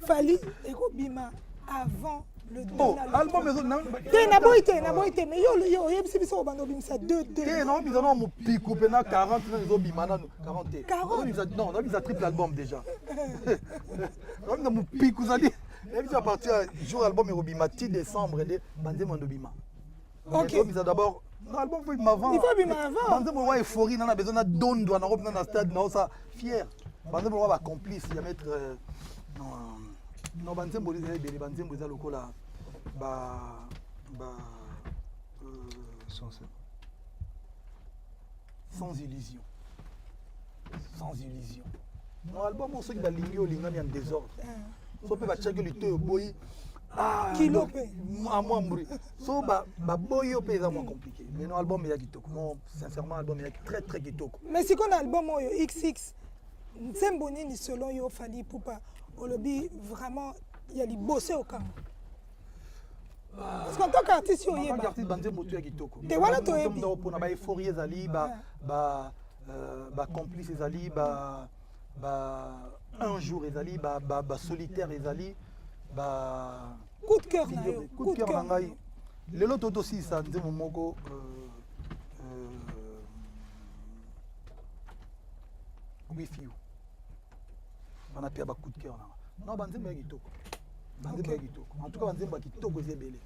Fally et Robima avant le bon, album mais yo yebisi biso bando bimisa 2 non mais non mo pico pena 40 zo bimana 40 non on a triple album déjà non mo pico ça dit et à partir jour album Robima 10 décembre de Banzembo Bima. OK d'abord l'album faut m'avant il faut bima avant Banzembo wa euphorie na besoin na dondo na robe na stade na ça fier Banzembo wa complice il y a mettre non Banzembo les bébé Banzembo za lokola sans illusion. Mon album on sait que balingi olingami en désordre. so pe ba check le to boy Kilo donc, pe. à moi mbri so ba boy yo pe eza moins compliqué mais non album ya kitoko non sincèrement album ya très très kitoko Mais si qu'on a album oyo XX, nzembo nini selon yo Fally Ipupa olobi vraiment il y a bossé au camp. Parce qu'en tant qu'artiste en tant oyeba. qu'artiste banzembo to ya kitoko Te wana toyebi. mpona ba euphorie ezali ba complice ezali ba un jour ezali ba solitaire ezali ba Coup de cœur na yo. coup de cœur na ngai lelo totosilisa nzembo moko with you wana mpe ya bacoup de cœur nanga non banzembo ya kitoko banzembo ya kitoko en tout cas banzembo ya kitoko eza ebele.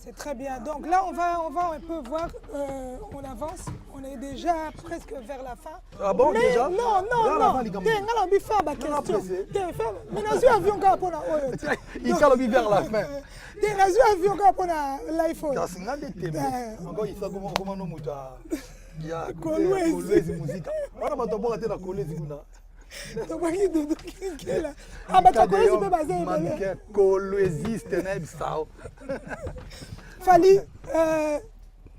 C'est très bien. Donc là, on va un peu voir, on avance. On est déjà presque vers la fin. Ah bon, mais déjà? Non, Vers la fin, les gars. T'es ngala bi faire ma question. pressé. T'es fait. Mais nazu avion ka pona oyo. Il calobi vers la fin. T'es nazu avion ka pona l'iPhone. Kasi ngande tembe. Encore il faut comment no muta. Ya Kolwezi. kolwezi musique. Wana bato boka te na kolwezi kuna. Tobaki dodo kinkela. Ah bah tokoyezi pe baze ebele. Mannequin kolweziste na ebisao. Fally,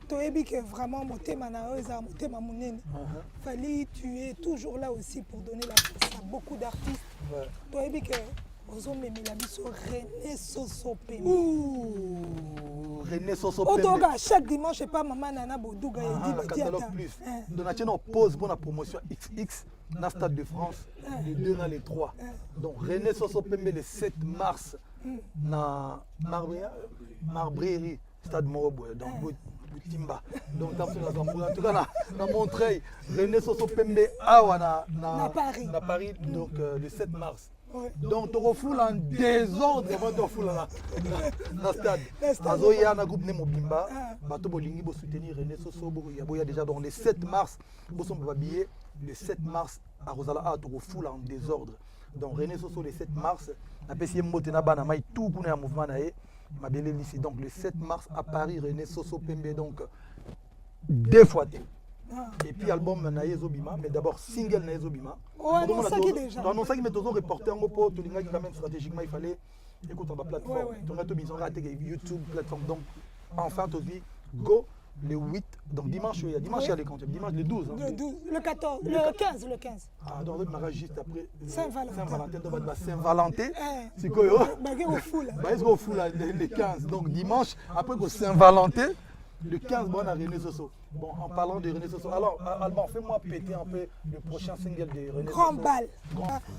toyebi que vraiment motema na yo eza motema monene. Fally, tu es toujours là aussi pour donner la force à beaucoup d'artistes. Ouais. Toyebi que ozomemela biso René Soso Pembe. Ouh, René Soso Pembe. Otoka chaque dimanche pas maman Nana Boduga Ah, et la dit catalogue plus. Donc on tient en pause pour la promotion XX dans le Stade de France, les 2 dans les 3. Donc René Soso Pembe le 7 mars dans Marbrierie, Stade Moroboy, dans Timba. Donc en tout cas dans Montreuil, René Soso Pembe à Paris, donc le 7 mars. Donc tu refoules en désordre avant de refouler dans le stade. Il y a un groupe Nemobimba, bato bolingi bo soutenir René Soso Boya déjà donc le 7 mars, bo son habillé le 7 mars à Rosala a tu refoules en désordre. Donc René Soso le 7 mars, na pesi mbotena bana mai tout kuna ya mouvement na e, mabele lycée donc le 7 mars à Paris René Soso Pembe donc 2 fois. Et puis album na Yezobima, mais d'abord single na Yezobima. On annonce qui déjà. On annonce qui mais toujours reporter en pot, tout l'inga quand même stratégiquement il fallait écouter la plateforme. Donc on a tout mis en raté YouTube plateforme donc enfin tout dit go le 8 donc dimanche il y a dimanche il y a les comptes dimanche le 12 le 12 le 14 le 15 ah donc on mariage juste après Saint-Valentin donc Saint-Valentin c'est quoi bagé au fou là bah est-ce qu'on fout là le 15 donc dimanche après que Saint-Valentin le 15 bon à René Soso. Bon, en parlant de René Soso, alors Alban, fais-moi péter un peu le prochain single de René Soso. Grand bal.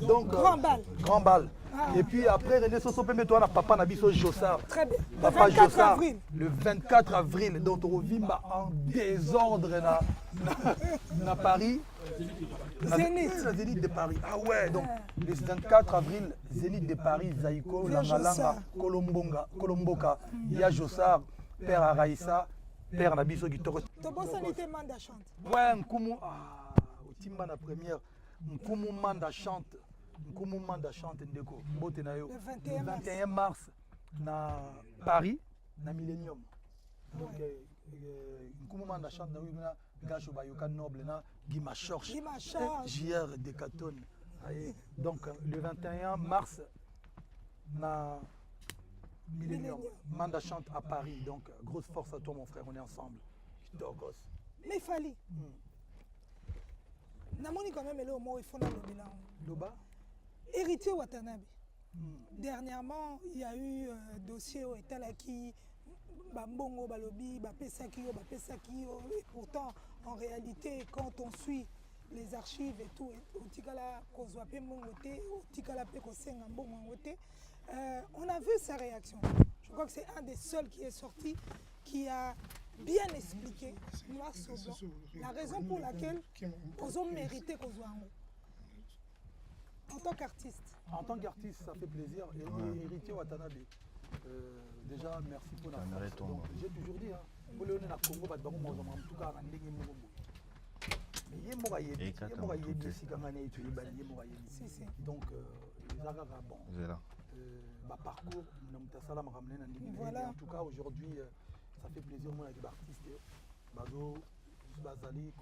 Donc, Grand bal. Grand bal. Et puis après René Soso, mets-toi à papa Nabiso Jossard. Très bien. Le Papa 24 Jossard, avril. le 24 avril, donc on revient en désordre dans Paris. Zénith. La Zénith de Paris. Ah ouais, donc le 24 avril, Zénith de Paris, Zaïko, Langalanga, Kolomboka, Ia Jossard, Père Araïssa. Père Nabiso qui te Tobosanité Manda chante. Ouais, Nkumu au Timba na première, Nkumu Manda chante. Nkumu Manda chante ndeko. Bote na yo. Le 21 mars na Paris, na Millennium. Donc Nkumu Manda chante na wina Gacho Bayoka Noble na Guima Chorch. JR Decathlon. Donc le 21 mars na Millennium. Manda chante à Paris, donc grosse force à toi mon frère, on est ensemble. Mais Fally. Namoni quand même le mot il faut dans le bilan. Loba. Héritier Watanabe. Dernièrement, il y a eu dossier au Etalaki, Bambongo Balobi, Bapesaki, et pourtant en réalité quand on suit les archives et tout, Otikala Kozwape Mongote, Otikala Pekosenga Mongote. On a vu sa réaction. Je crois que c'est un des seuls qui est sorti, qui a bien expliqué, noir sur blanc, la raison pour laquelle ils ont mérité qu'on soit en tant qu'artiste. En tant qu'artiste, ça fait plaisir. Et héritier Watanabe, déjà merci pour la force. J'ai toujours dit, pour le Congo, en tout cas, donc, bon. Parcours, voilà. En tout cas aujourd'hui ça fait plaisir moi avec l'artiste Bazo Bazali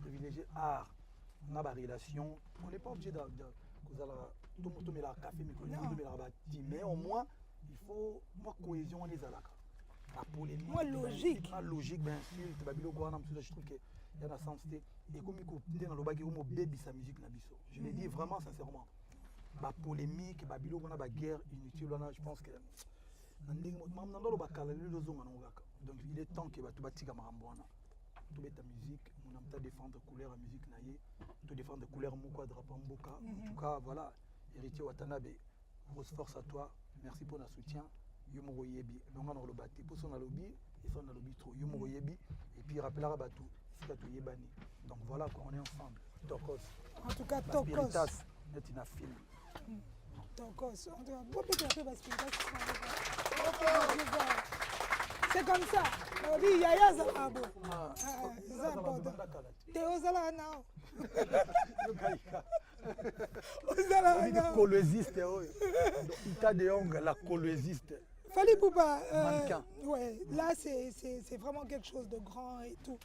privilégier art on a la relation on n'est pas obligé tout le monde met la café, mais au moins, il faut moi cohésion les alaka. La polémique. Moi logique. La logique, bien sûr. Je trouve qu'il y a la sens. Et comme il y a dans le bac, il sa musique. Je le dis vraiment sincèrement. La polémique, la guerre inutile, je pense que. Donc il est temps que tu bâtis comme Rambouana. Tu mets ta musique, on aime défendre couleur, la musique naïe, tu défendre couleur mouka, drapeau mboka. En tout cas, voilà, héritier Watanabe, grosse force à toi. Merci pour le soutien. Yomo yebi, donc on a le bâti pour son lobby et son lobby trop. Yomo yebi et puis rappellera batou, c'est tu yebani. Donc voilà quoi, on est ensemble. Tokos. En tout cas, Tokos. C'est une film. Tokos. En tout cas, vous pouvez faire parce que c'est comme ça. Oui, il y a ça. C'est important. T'es aux alanao. Le colossiste, Ita de Hong, la colossiste. Fally Poupa, ouais, là c'est vraiment quelque chose de grand et tout.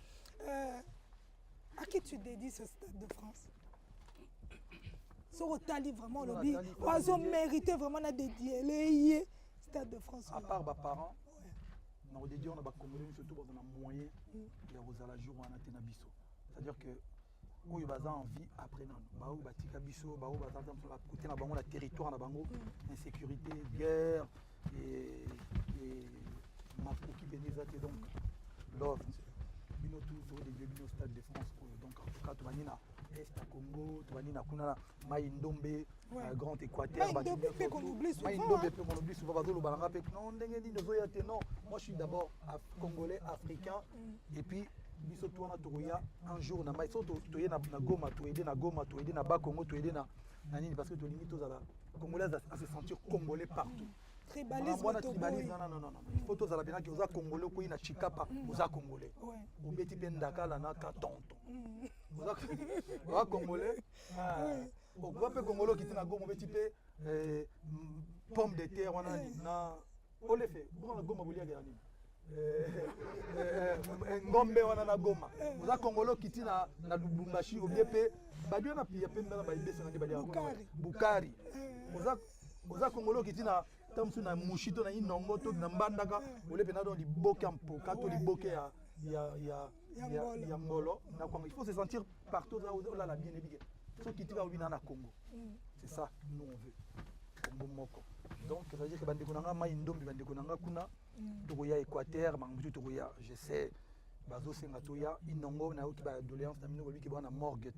À qui tu dédies ce Stade de France? Sur Tali vraiment le bi, ils ont mérité vraiment de dédier les Stade de France. À part mes parents, on a dédié on a Congolais surtout dans un moyen de Rosala jour on a Tenabiso. C'est-à-dire que où ils ont envie après non baou batika biso baou bazata sur côté na bango la territoire na bango insécurité guerre et mafuki benezate donc love bino tous des bino Stade de France donc en tout cas tu vas na est à Congo tu vas na kuna Mai Ndombe Grand Équateur Mai Ndombe qu'on oublie souvent Mai Ndombe qu'on oublie souvent bazolo balanga pe non ndenge ni nozoya te non moi je suis d'abord congolais africain et puis biso tourna toya un jour na mai soto toye na Goma toyede na Bakongo toyede na nani parce que to limite aux ala congolais à se sentir congolais partout. Tribalisme non. Il faut tous à la bien qui aux congolais qui na Chikapa aux congolais. Au beti pendaka la na ka tonton. Aux congolais. Au groupe congolais qui na Goma beti pe pomme de terre wana na o le fait. Bon la Goma bolia gani. Ngombe wana na Goma oza Kongolo kiti na Lubumbashi obiepe badio na pia pembe na baibese na badia Bukari oza Kongolo kiti na tamsu na Mushito na Inongo to na Mbandaka olepe na do liboke mpoka to liboke ya Ngolo na Kongo il faut se sentir partout là la bien ébique so kiti va obina na Congo c'est ça nous on veut Congo moko. Donc ça veut dire que bandeko nanga Mai Ndombe bandeko nanga kuna tokoya Équateur mangutu tokoya je sais bazo senga toya Inongo na oki ba doléance na mino ki bana morgue.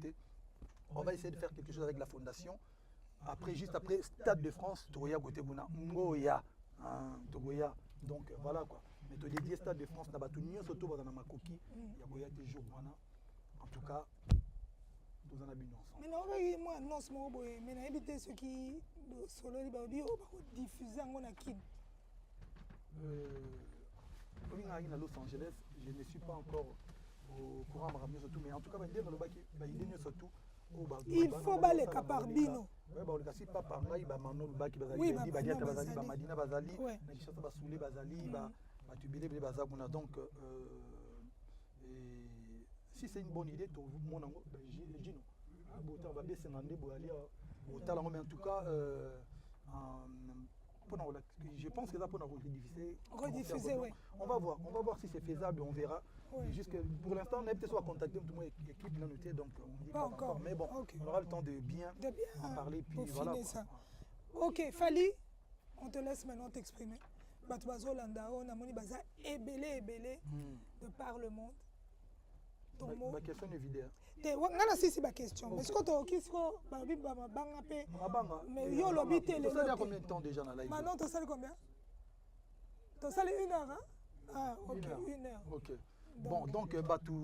On va essayer de faire quelque chose avec la fondation. Après juste après Stade de France tokoya côté kuna ngoya tokoya donc voilà quoi. Mais to dédier Stade de France na batu nyo surtout bazana makoki ya koya te jour wana. En tout cas nous en abîmons ensemble. Mais non, moi, non, c'est mon boy. Mais n'habitez ceux qui sont là, ils vont diffuser en Kin. Comme il y a à Los Angeles, je ne suis pas encore au courant de ramener surtout, mais en tout cas, il y a surtout. Il faut les caparbino. Oui, le pas par là, il va manon le bac, il va Madina Bazali, il va Soulé Bazali, il va Tubile Bazabuna. Donc, si c'est une bonne idée, tout le monde a dit non. Mais en tout cas, je pense que ça peut rediffuser. Oui. On va voir si c'est faisable, on verra. Oui. Juste que pour l'instant, on a peut-être soit contacté tout le monde équipe noté, donc on dit pas encore. Mais bon, on aura le temps de bien en parler. Puis voilà. Ça. Ok, Fally, on te laisse maintenant t'exprimer. Batubazo Landao, Namoni Baza, ébélé de par le monde. Ma question est vide. C'est ma question. Mais ce que tu as dit, mais il y a combien de temps déjà dans la live? Maintenant, tu as combien? Tu as 1 heure, hein? Ah, ok, 1 heure. Ok. Bon, donc, Batou,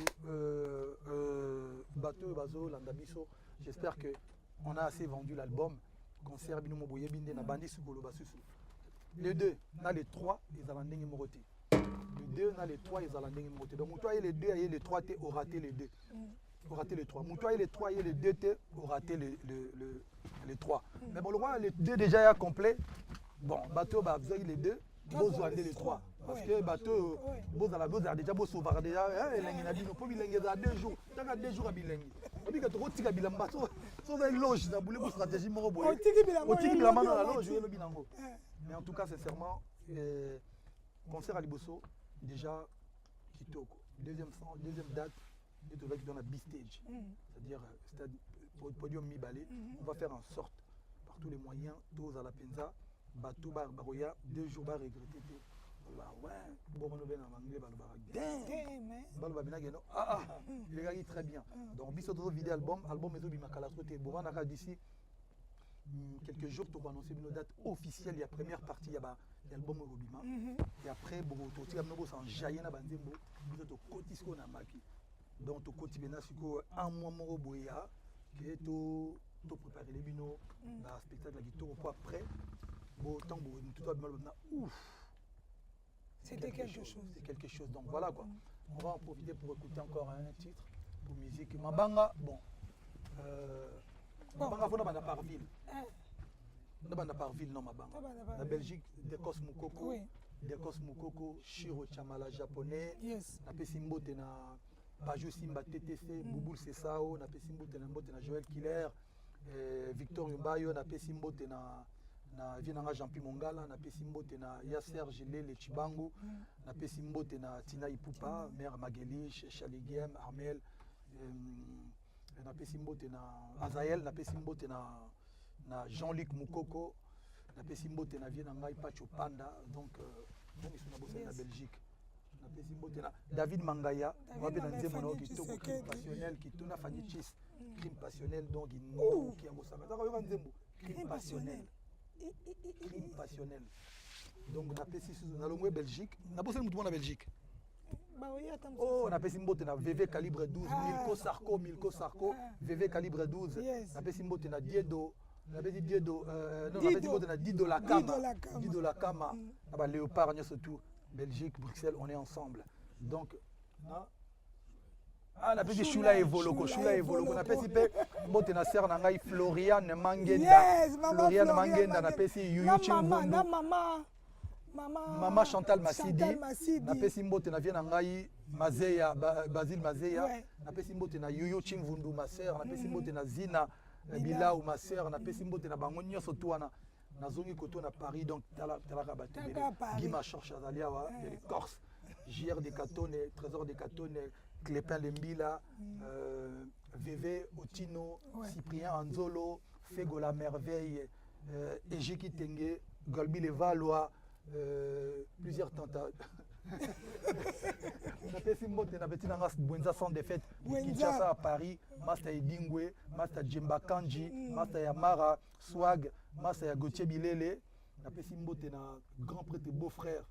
Bazo, Landabiso, j'espère qu'on a assez vendu l'album. Concert Binomo Boye Binde na Bandi Sugolo Basusu. Les deux, on a les 3, ils ont l'ending moroté. Les 2, on a les 3, ils ont l'ending moroté. Donc, Moutoua et les 2, et les 3, tu auras raté les 2. Au raté les 3. Moutoua et les 3 et les 2 T au raté les 3. Mais bon, le roi, les 2 déjà est complet. Bon, bateau, bah, vous avez les 2, vous avez les 3. Parce que bateau, bozala déjà beau sauver déjà, elengi na bino po bilenge za 2 jours. Taka 2 jours à bilenge. Obi ka to tika bilamba so za loge na boule pour stratégie moko boye. Otiki bilamba na loge yo lobi nango. Mais en tout cas sincèrement concert à Liboso déjà kitoko. Deuxième date et tout là qui donne la B-stage. C'est-à-dire stade podium mi-balé, on va faire en sorte par tous les moyens tous à la Penza bateau baroya 2 jours ba regretter. Ouais, bon, on va en anglais, il est très bien. Donc, biso to vidéo album et ma calasote bon on a d'ici quelques jours pour annoncer une date officielle. Il y a première partie il y a l'album Robima et après bon to tika no bossa en jaïna banzembo biso to kotisco na maki. Donc to kotibena siko un mois moko boya que to préparer les bino ba spectacle qui to après bon tant bon tout va mal ouf. C'était quelque chose. C'est quelque chose. Donc voilà quoi. On va en profiter pour écouter encore un titre pour musique. Mabanga, bon. Mabanga, faut n'a par ville. N'a par ville, non, Mabanga. La Belgique, Dekos Mukoko. Oui. Dekos Mukoko, Shiro Chamala japonais. Yes. Na Pesimbo na Pajou Simba TTC, Bouboul Sesao, na Pesimbo na Joël Killer, Victor Yumbayo, na Pesimbo na Vienanga Jean-Pi Mongala, na Pesimbo na Yasser Gelele Chibangu, na Pesimbo na Tina Ipupa, Mère Magelich, Chaligiem, Armel, na Pesimbo na Azael, na Pesimbo na Jean-Luc Moukoko, na Pesimbo na Vienanga Ipacho Panda, donc ils sont bossé en Belgique. Na Pesimbo na David Mangaya, on va bien dire mon qui est crime passionnel, qui tourne à Fanny Chis, crime passionnel, donc il qui a bossé. Crime passionnel. Crime passionnel. Donc on a fait dans le Belgique. On a bossé tout le monde en Belgique. Oh, on a fait Simbote na VV calibre 12, Milko Sarko, VV calibre 12. On a fait Simbote na Diedo, on a fait Diedo, non, on a fait Simbote na Dido la Kama, on a Léopard, surtout Belgique, Bruxelles, on est ensemble. Donc, on a fait Shula et Voloko, on a fait Simbote na Serre Nangai, Floriane Mangenda, on a fait Yuyu Chimbondo. Maman Chantal Massidi, na pesi mbote na vient ngai Mazeya Basile Mazeya, na pesi mbote na Yuyu Chimvundu ma sœur, na pesi mbote na Zina Bila ou ma sœur, na pesi mbote na bango nyonso toana na zongi koto na Paris donc tala kabate Guima Cherche Azalia wa les Corse, JR de Catone, Trésor de Catone, Clépin Lembila, VV Otino, Cyprien Anzolo, Fego la merveille, Ejiki Tenge, Golbi les Valois. Plusieurs tentatives. On a fait Simbote, on a fait Bwenza sans défaite, Kinshasa à Paris, Master Edingwe, Master Djemba Kanji, Master Yamara, Swag, Master Gauthier Bilele. On a fait Simbote, un grand prêtre beau-frère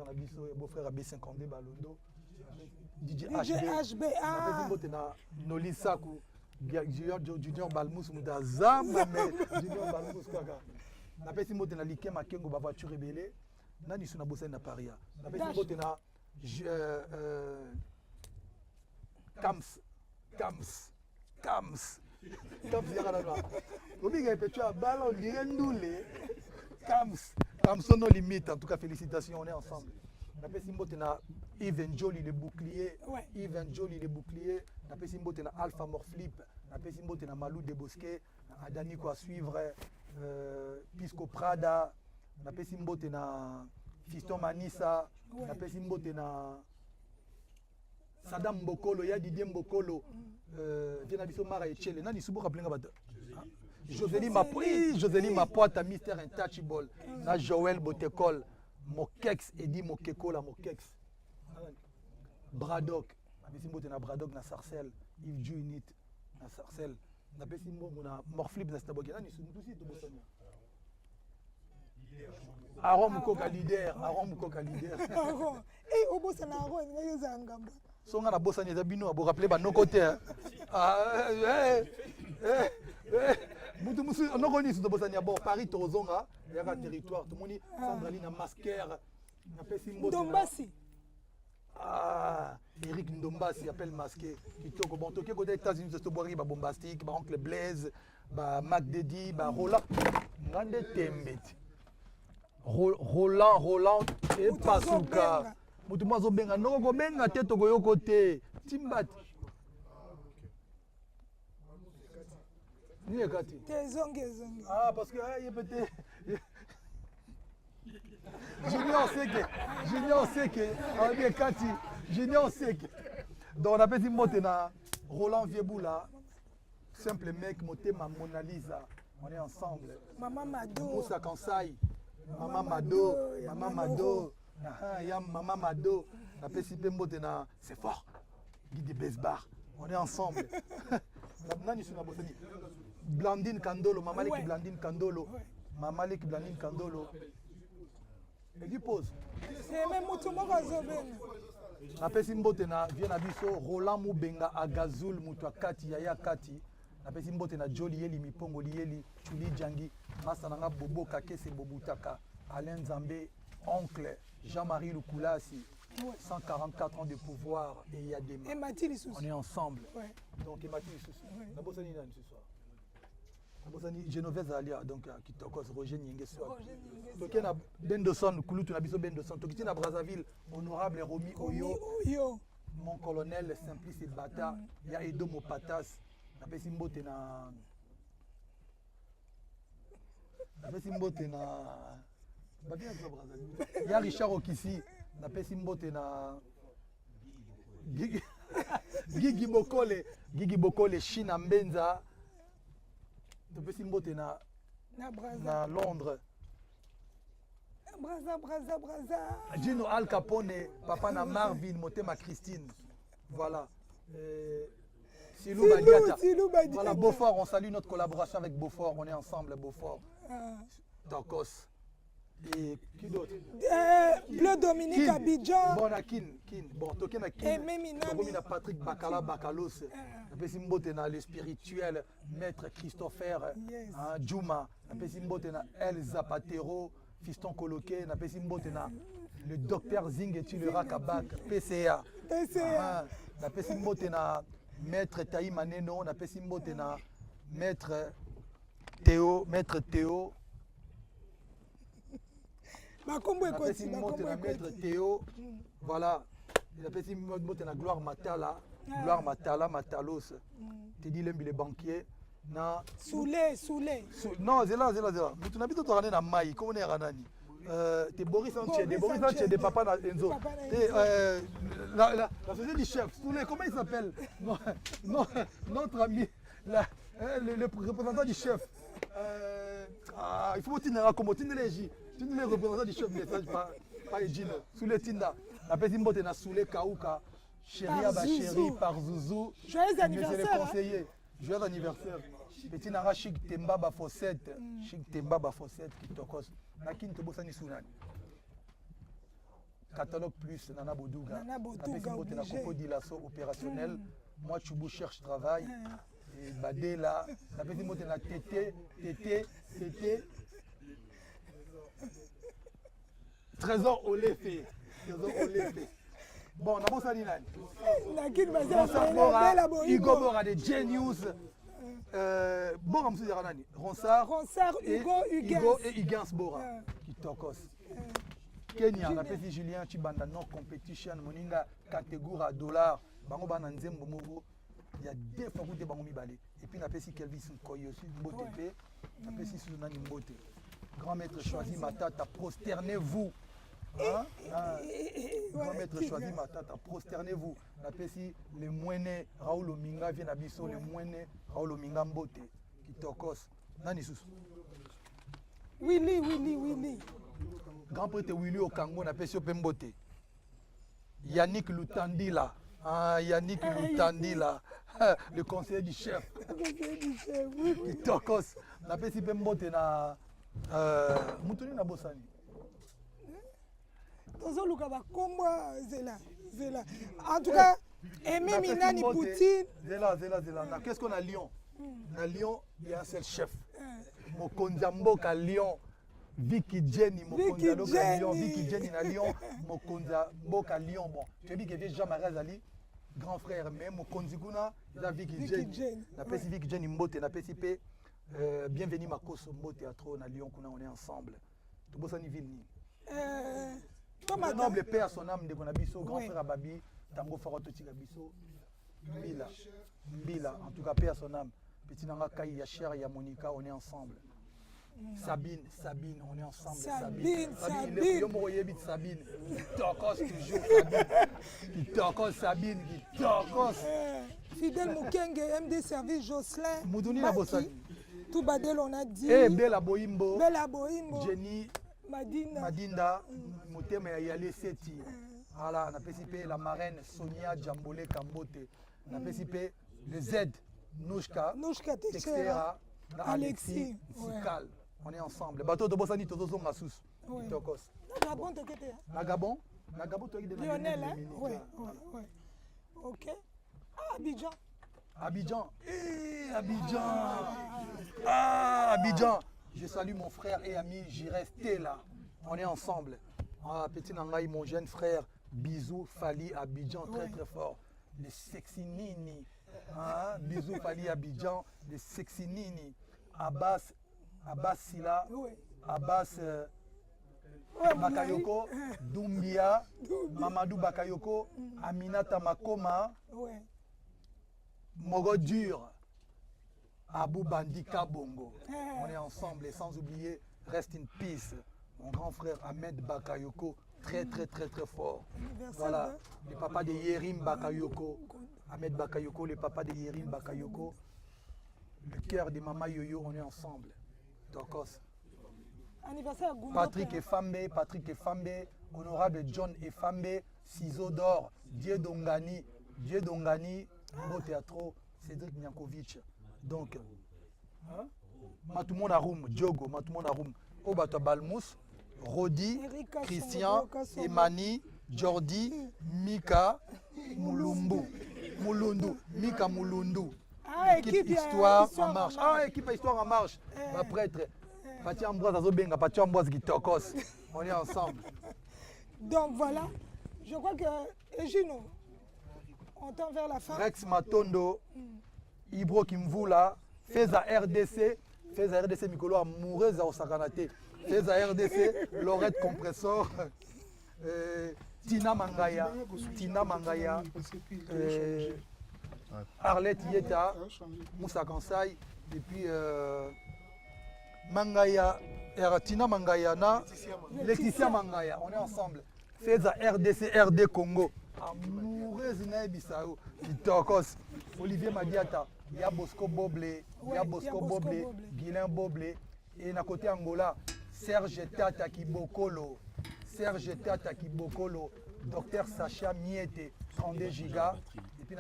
à Bisso, beau-frère à B52 Balondo, DJ HB. On a fait Simbote, Noli Saku, Junior Balmous, Moudazam, Junior Balmous Kaka. Na pesi mbote na liké makengo ba voiture rebelle nani suna bossa na paria na pesi mbote na Kams ya kana obiga petua ballon direndule Kams no limite. En tout cas félicitations, on est ensemble. Na pesi mbote na Yves Njoli le bouclier, na pesi mbote na Alpha Morflip, na pesi mbote na Malou de Bosquet, Adani quoi suivre Pisco Prada, na pesi mbote na Fiston Manissa, na pesi mbote na Sadam Mbokolo, ya Didier Mbokolo, viena biso Mara Echele, nani subo rappeler ngaba Josélie Mapoita, Mister Intouchable, na Joël Botekol, Mokex, Edi Mokekola, Mokex, Braddock, na pesi mbote na Braddock na Sarcelles, Yves Juinit na Sarcelles. Na pesi mbongo na Morflip na Staboki nani sunutusi to bosanya Arom Koka leader eh obosa na ro ngeza ngamba songa na bosanya za bino abo rappeler ba no côté mutu musu noko ni to bosanya bon Paris tozonga ya ka territoire to moni Sandraline na Masquer na pesi mbote Ndombasi. Eric Ndombasi appelle masqué. Kitoko bon toke côté États-Unis de Stoboiri ba bombastique, ba oncle Blaise, ba Mac Dedi, ba Roland. Ngande tembeti. Roland et Mutu Pasuka. azobenga. Mutu mwazo benga noko ko benga te to koyoko te. Timbat. Ni ekati. te zongi. Ah parce que il peut Junior Seke, ah bien Kati, Junior Seke. Donc on appelle mbote na Roland Vieboula, simple mec, motema Mona Lisa. On est ensemble. Maman Mado. Moussa Kansai, Maman Mado, Maman Mado, Yam Maman Mado. On appelle mbote na c'est fort. Guy de Besbar. On est ensemble. Nani suna bosani. Blandine Kandolo, Maman Leki Blandine Kandolo. Maman Leki Blandine Kandolo. Et qui pose. C'est même mutu moko azobenga. Napesi mbote na vient na biso Roland Mubenga Agazul mutu akati yaya kati. Napesi mbote na Joli Yeli Mipongo Lieli Chuli Jangi Masananga Bobo Kakese Bobutaka Alain Zambé oncle Jean-Marie Lukulasi 144 ans de pouvoir et il y a des Et Mathilde Soussou. on est ensemble. Ouais. Donc Mathilde Soussou. Nabosani nani ce soir. Nabosani Genovese Alia donc qui tokos Roger Nyenge soir. Toki na Bendoson Kulutu na biso Bendoson toki na Brazzaville honorable Romi Oyo. Yo. Mon colonel Simplice Bata, il y a Edo Mopatas, napesi mbote na napesi mbote na Babia kwa Brazzaville. Il y a Richard Okisi, napesi mbote na Gigi Bokole China Mbenza. Napesi mbote na Na Londres. Braza. Gino Al Capone, papa na Marvin, Motema Christine. Voilà. Silou Badiata. Voilà, Beaufort, on salue notre collaboration avec Beaufort. On est ensemble, Beaufort. Tokos. Et qui d'autre? Bleu Dominique Abidjan. Bon, na Kin. Bon, toké na Kin. Minami. Tokomi na Patrick Bakalos. Napesi mbote na le spirituel, maître Christopher Djouma. Napesi mbote na El Zapatero. Fiston Coloqué, napesi mbote na le docteur Zingetu le Rakabak, PCA. Napesi mbote na maître Taï Maneno, napesi mbote na maître Théo. Napesi mbote na maître Théo. Voilà. Napesi mbote na Gloire Matala, Matalos. Tedi Lembi le banquier. Na Soulé. Non, c'est là. Tu n'habites pas na Maï, comment on est Ranani. T'es Boris Sanchez, de papa na Enzo. La société du chef. Soulé, comment il s'appelle? Non, notre ami, le représentant du chef. Il faut que tu n'aies comme tu n'es le représentant du chef, message pas Egino. Soulé Tinda. La personne qui na Soulé Kaouka, chérie Abacheri, par Zouzou. Joyeux Monsieur le anniversaire. conseiller. Joyeux anniversaire. Petit Nara Chic Temba Bafossette. Chic Temba Bafossette qui tokos. Nakin Tobosani Sounani. Catalogue plus Nana Bodouga. Nana Bodouga, Bote na obligé. Coco Dilasso opérationnel. Moi Choubou cherche travail. Et Badela. La petite mote na Tété. Trésor Olefé. Bon, on a bon ça Nani. Ronsard Bora, Hugo Bora de Genius. Bora Moussou Ranani. Ronsard, Hugo et Higgins Bora. Qui tokos. Kenya, on appelle Julien Chibanda, no competition, moninga, catégorie à dollars. Bango Bananzem Momogo. Il y a deux fois que tu bango mibale. Et puis on appelle Kelvis Nkoyo aussi, Mbote P. On appelle Sounani Mbote. Grand maître choisi Matata, prosternez-vous. Grand maître choisi Matata, prosternez-vous. On appelle si les moines Raoul Ominga vient à Bisso, les moines Raoul Ominga Mbote. Qui tokos. Nani sous. Willy. Grand prêtre Willy Okango, on appelle si Mbote. Yannick Lutandila. Yannick Lutandila, le conseiller du chef. Qui tokos. On appelle si Mbote na. Moutoni na Bosani. tozoluka bakomba zela. En tout cas, Aimé Minani Poutine. Zela. Qu'est-ce qu'on a à Lyon? À Lyon, il y a un seul chef. Mokonza à Lyon. Vicky Jenny, Mokonza à Lyon. Vicky Jenny à Lyon. Mokonza à Lyon. Bon, tu as dit que Jean-Marie Azali, grand frère, mais Mokonzi Kuna, il a Vicky Jenny. La PC Vicky Jenny Mbote, la PCP. Bienvenue Makoso Mbote à Trône à Lyon, on est ensemble. Tobosani ville ni. Thomas Noble père son âme de Konabiso, grand Oui. frère Ababi, Tango Farototi Gabiso, Mbila, en tout cas père son âme. Petit Nanga Kai, Yacher, Yamonika, on est ensemble. Sabine, on est ensemble. Sabine. Yomo Yebit Sabine. Qui tokos toujours Sabine. Qui tokos. Fidèle Moukenge, MD Service Jocelyn. Moudouni la Bossani. Tout Badel, on a dit. Bella Boimbo. Bella Boimbo. Jenny. Madinda. Motema Yale Seti. Voilà, on a participé la marraine Sonia Djambole Kambote. On a participé le Z. Nouchka. Texera. Alexis. Sikal. On est ensemble. Bateau de Bossani, Tozo Massous. Tokos. Gabon, t'es Gabon, tu as dit Lionel, hein? Oui. Ok. Abidjan. Abidjan. Abidjan. Je salue mon frère et ami, j'y restais là. On est ensemble. Petit Nangaï, mon jeune frère, bisous, Fali, Abidjan, très très fort. Les sexy nini. Bisous, Fali, Abidjan, les sexy nini. Abbas Sila, Abbas Bakayoko, Doumbia, Mamadou Bakayoko, Aminata Makoma, Mogodur, Abou Bandika Bongo. On est ensemble et sans oublier, rest in peace, mon grand frère Ahmed Bakayoko, très très très très fort. Voilà, le papa de Yerim Bakayoko, Ahmed Bakayoko, le papa de Yerim Bakayoko, le cœur de Mama Yoyo, on est ensemble. Tokos. Anniversaire Patrick Efambe, honorable John Efambe, Ciseaux d'or, Dieu Dongani, Beau Théâtre, Cédric Niankovic. Donc, Matumon Arum, Diogo, Matumon Arum, Obato Balmous, Rodi, Christian, Emani, Jordi, Mika, Mulundu, Mika Mulundu. Équipe Histoire en marche. Équipe Histoire en marche. Ma prêtre. Pati Ambroise Azobenga, Pati Ambroise Gitokos. On est ensemble. Donc voilà. Je crois que Egino, on tend vers la fin. Rex Matondo, Ibro Kimvula, Feza RDC Mikolo amoureuse à Osakanate. Feza RDC, Lorette Compressor, Tina Mangaya, Arlette Yeta, Moussa Kansai, et puis Mangaya, Tina Mangaya, Laetitia Mangaya, on est ensemble. Feza RDC, RD Congo. Amoureuse Naibisao, Kitokos, Olivier Madiata, Bosco Boblé, Guilain Boblé, et à côté Angola, Serge Tata Kibokolo, Docteur Sacha Miete, 32 gigas, et puis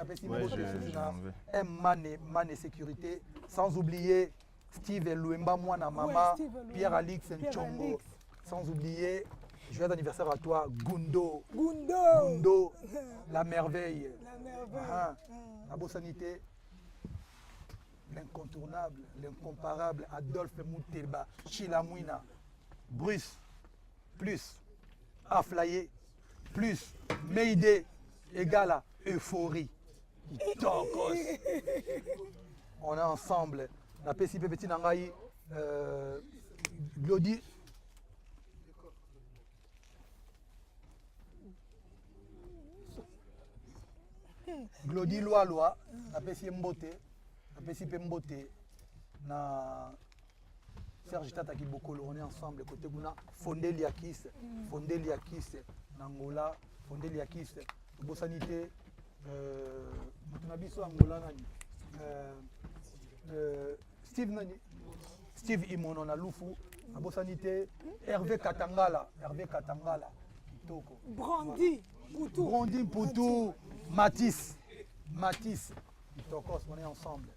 Mane Sécurité, sans oublier Steve Luemba Mwana Mama, Pierre-Alix Nchongo, sans oublier, joyeux anniversaire à toi, Gundo, la merveille, la Bossanité, l'incontournable, l'incomparable, Adolphe Moutelba, Chilamouina, Bruce, plus, Aflaye, plus, Mayday, égale à Euphorie. On est ensemble. La PCP Petit Nangaï, Glody. Glody Loa, la PCP Mbote, na Serge Tata Kibokolo, on est ensemble. Côté Guna, Fondé Liakis, Nangola, Fondé Liakis, Bossanité, Matunabiso Angola, Steve Imono na Lufu, à Bossanité, Hervé Katangala, Kitoko. Brandi Poutou, Matisse, Kitokos, on est ensemble.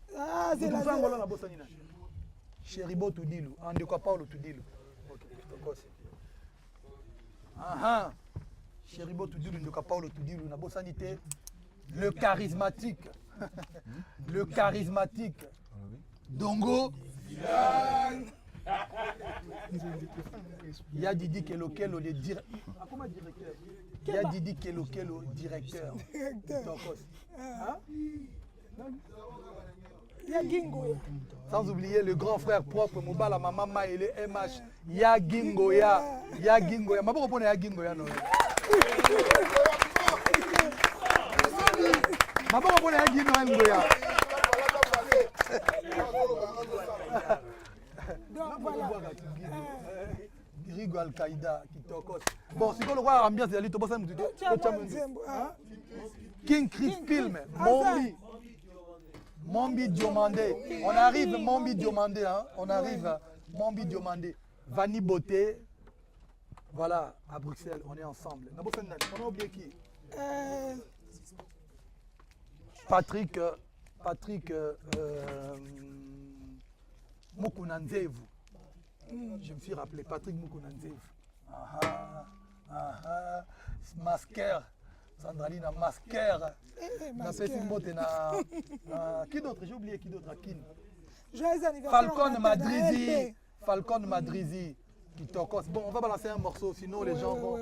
C'est la Chéribo Toudilu, Andeko Paulo Toudilu. Ok, Kitokos. Chéribo Toudilu, Andeko Paulo Toudilu, na Bossanité, le charismatique, Dongo. Il y a Didi Kelokelo, le directeur. Comment directeur? Il y a Didi Kelokelo, directeur. Il Gingoya. Sans oublier le grand frère propre, Mobala, Maman Maïle, MH, Ya Gingoya. Ya Gingoya. Ma bonne ya Gingoya, non? Ma bonne ya Gingoya. Donc voilà. Rigo Al-Qaïda, qui t'occote. Bon, c'est quoi le roi ambiance de l'île, King Chris Film, Mombi Diomandé. On arrive, Mombi Diomandé, hein. On arrive, Mombi Diomandé. Vanny Beauté. Voilà, à Bruxelles, on est ensemble. On a oublié qui? Patrick Mukunanzevu. Je me suis rappelé, Patrick Mukunanzevu. Masker. Sandraline Masker. Qui d'autre? J'ai oublié qui d'autre? Joyeux anniversaire. Falcon Madrizi. Qui t'occote. Bon, on va balancer un morceau, sinon les gens vont.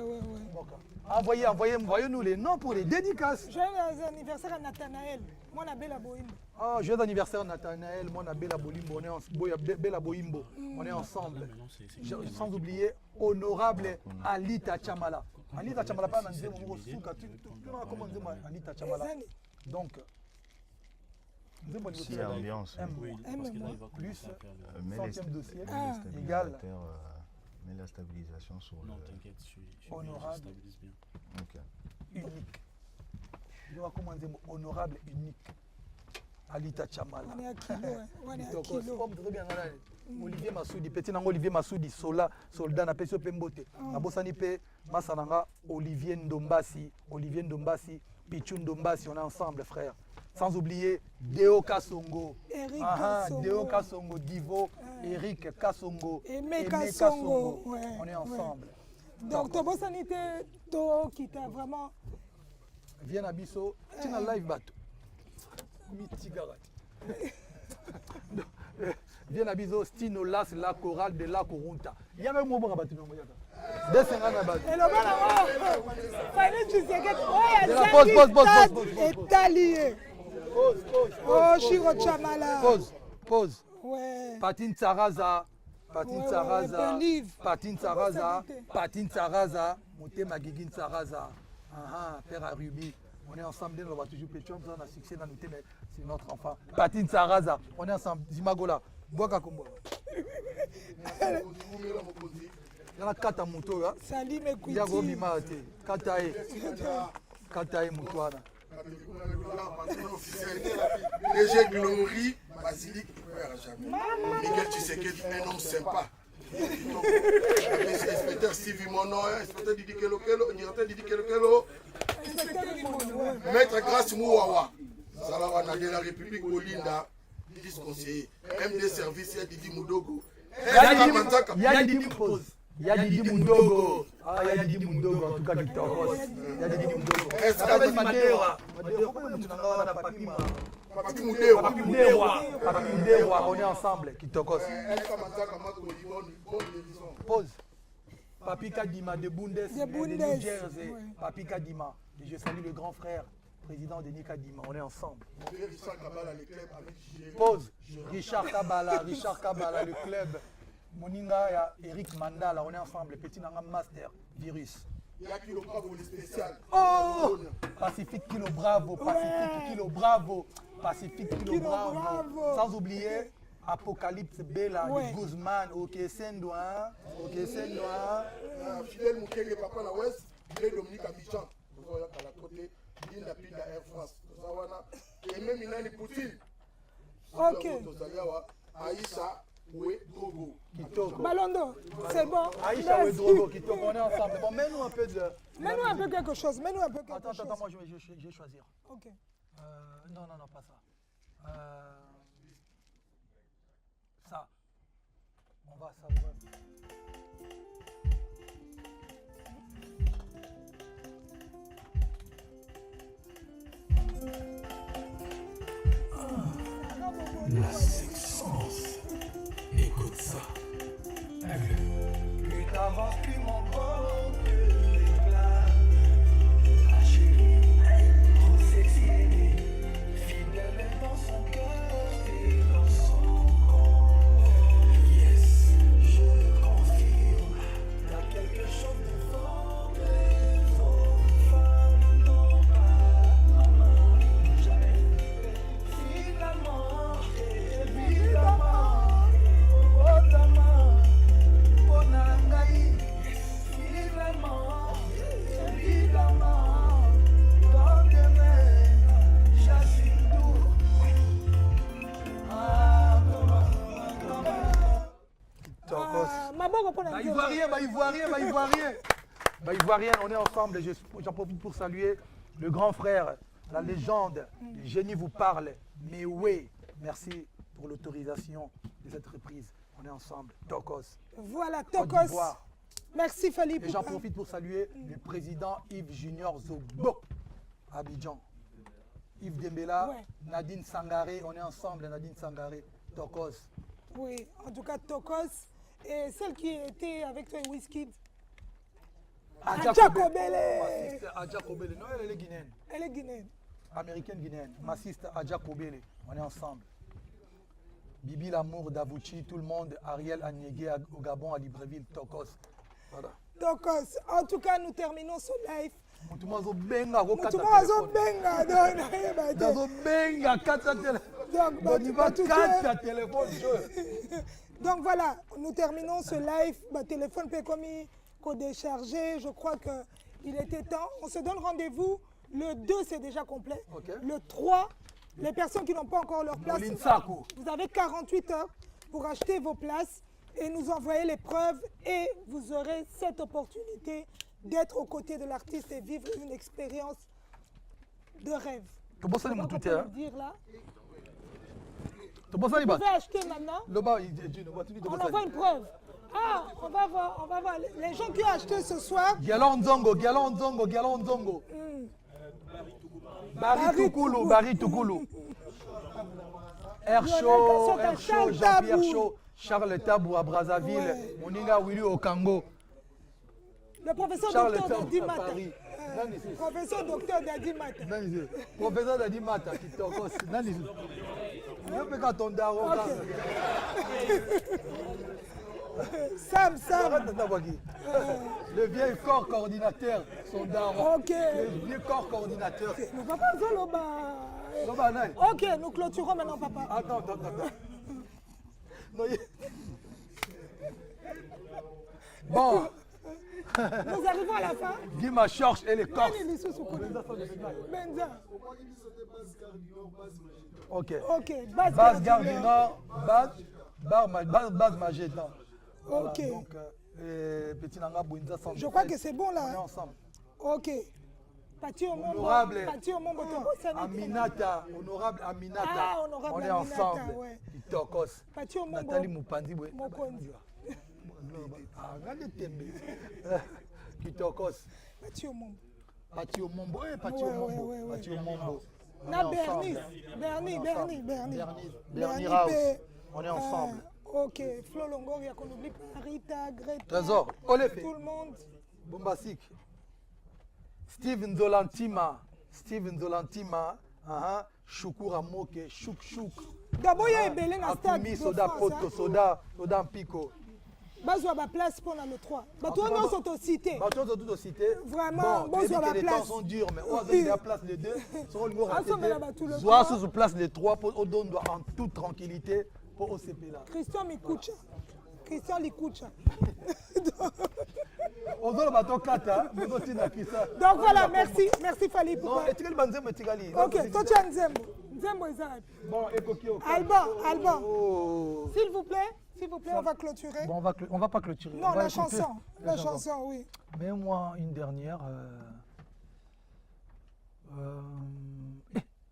Envoyez-nous les noms pour les dédicaces. Joyeux anniversaire à Nathanaël. Moi, la Bella Boimbo. Ah, joyeux anniversaire Nathanaël, moi, la Bella Boimbo. Bella Boimbo. On est ensemble. Sans oublier, honorable Alita Chamala. Alita Chamala, pas dans comment dire Alita Chamala. Donc, c'est l'ambiance. Plus, centième dossier, égal. Mais la stabilisation sur le... Non, t'inquiète, je honorable, stabilise bien. Okay. Unique. Je vais commander honorable, unique. Alita Chamala. On est à kilo, on est à kilo. Olivier Massoudi, petit nango Olivier Massoudi, soldat na peso pembote. Na bosani pe masananga Olivier Ndombasi, Pichou Ndombasi, on est ensemble frère. Sans oublier Deo Kassongo, Deo Kassongo, Divo, Eric Kassongo, Aimé Kassongo. On est ensemble. Donc, Tobo Sanité, To qui t'a vraiment. Viens à Bisso, tu as live bateau. Viens à Bisso, Stino Las, la chorale de la Corunta. Il y a même un mot à battre. Et le bon, fallait que tu sais que pause est allié. Oh, Chiro Chamala. Pause. Ouais. Patine Saraza. Patine Saraza. Motema Gigin Saraza. Père Arubi. On est ensemble, on va toujours péter. On a succès dans notre c'est notre enfant. Patine Saraza. On est ensemble. Zimagola. Boaka Kombo. Il y a 4 motos. Salim et Kouti. Yago Bimate. Katae Moutouana. DG Glory, Basilique, Miguel Tshisekedi, un homme sympa. Inspecteur Stevie Mono, inspecteur Didi Kelokelo, directeur Didi Kelokelo, Maître Grace Mouawa, Salawana de la République Olinda, vice-conseiller, MD Service, Didi Moudogo, Yadidi Pose. Yadidi Mundogo. Ah, Yadidi Mundogo, en tout cas, Victor Ross. Yadidi Mundogo. Escadrille Madeira. Papi Moudewa, on est ensemble, Kitokos. Pause. Papi Kadima de Bundes, de New Jersey. Papi Kadima. Et je salue le grand frère, président de Kadima. On est ensemble. Pause. Richard Kabala, le club. Moninga et Eric Mandala, on est ensemble. Petit Nanga Master, virus. Il y a Kilo Bravo, le spécial. Oh! Pacifique Kilo Bravo, Pacifique Kilo Bravo. Sans oublier Apocalypse Bella, de Guzman, Okesendouin. Fidèle Moukenge, Papa la Ouest, Fidèle Dominique Abidjan. Vous voyez à la côté, Linda Pida Air France. Et même Inani Poutine. Ok. Aïssa. Oui, Drogo. Balondo, c'est bon. Aïcha et Drogo, on est ensemble. Bon, mets-nous un peu de. Mets-nous un peu quelque chose. Attends, moi je vais choisir. Ok. Non, pas ça. Ça. On va savoir. La sexence. Écoute ça. Plus t'avances, plus mon corps te réclame. Ma chérie, trop sexy, fidèle dans son cœur. Ivoirien, on est ensemble. J'en profite pour saluer le grand frère, la légende. Le génie vous parle. Mais oui, merci pour l'autorisation de cette reprise. On est ensemble. Tokos. Voilà, Côte Tokos. d'Ivoire. Merci Fali. Et j'en profite pour saluer le président Yves Junior Zobo, Abidjan. Yves Dembela, Ouais. Nadine Sangaré, on est ensemble, Nadine Sangaré, Tokos. Oui, en tout cas Tokos. Et celle qui était avec toi, Wizkid. Adja Kobele. Adja Kobele, non, elle est guinéenne. Elle est guinéenne. Américaine guinéenne. Ma sister Adja Kobele, on est ensemble. Bibi Lamour d'Avouchi, tout le monde, Ariel Agnégué au Gabon, à Libreville, Tokos. Voilà. Tokos. En tout cas, nous terminons ce live. Mutumazo benga, Mutumazo benga. benga, kata téléphone. Donc voilà, nous terminons ce live. Téléphone peut comme qu'on décharger. Je crois qu'il était temps. On se donne rendez-vous. Le 2, c'est déjà complet. Okay. Le 3, les personnes qui n'ont pas encore leur place, vous avez 48 heures pour acheter vos places et nous envoyer les preuves et vous aurez cette opportunité d'être aux côtés de l'artiste et vivre une expérience de rêve. Comment ça, Comment on peut le dire là? Vous Vous pouvez acheter maintenant. On envoie une preuve. Ah, on va voir. Les gens qui ont acheté ce soir. Galon Nzongo. Barry Toukoulou. Air Show, Jean-Pierre Chaud, Charles Tabou à Brazzaville, Ouais. Moninga Willy au Congo. Le professeur Charles docteur Tabou Dadi à Mata. Paris. Professeur docteur Dadi Mata. Professeur Dadi Mata qui tokos. Sam. Le vieil corps coordinateur, son daron. Ok. Le vieux corps coordinateur. Nous papa Zoloba. Ok, nous clôturons maintenant, papa. Attends. Non, bon. Nous arrivons à la fin. Guima Chorch et les Corses. Benza. Ok. Base Gare du Nord, base Magétan. Ok. Donc, Petit Nanga Bouinza Centre. Je crois que c'est bon On est là. ensemble. Ok. Pati au Honorable Aminata. Honorable Aminata. Ah, honorable On est Aminata, ensemble. ouais. Tokos. Pati au Nathalie Moupanzi. Mokonzi. Regardez Tembe. Kitokos. Pati au Mombo. Pati au Mombo. Pati au Mombo. Pati au Mombo. Na Bernie. Bernie House. On est ensemble. Ok. Flo Longoria, qu'on n'oublie pas. Rita, Greta. Trésor. Olefe. Tout le monde. Bombastic. Steven Zolantima. Shukura Moke. Chouk. D'abord, il y a Ebele na stade. Akumi, Soda Poto, Soda Mpiko. Bazwa ba place pour le 3. Toi, nous sommes au cité. Tout cité. Vraiment, bon, Bazwa ba les temps place. sont durs, mais on a la place les deux. Sur le le Soit sous place les trois, on donne en toute tranquillité pour OCP là. Christian Likucha. On donne le bateau 4, mais aussi dans qui ça. Donc voilà, merci Fali. Non, et tu es banzem et tigali. Ok, toi tu as Nzembo est là. Bon, Ekokio. Alban. S'il vous plaît, on va clôturer. Bon, on va pas clôturer. Non, la chanson, oui. Mets-moi une dernière.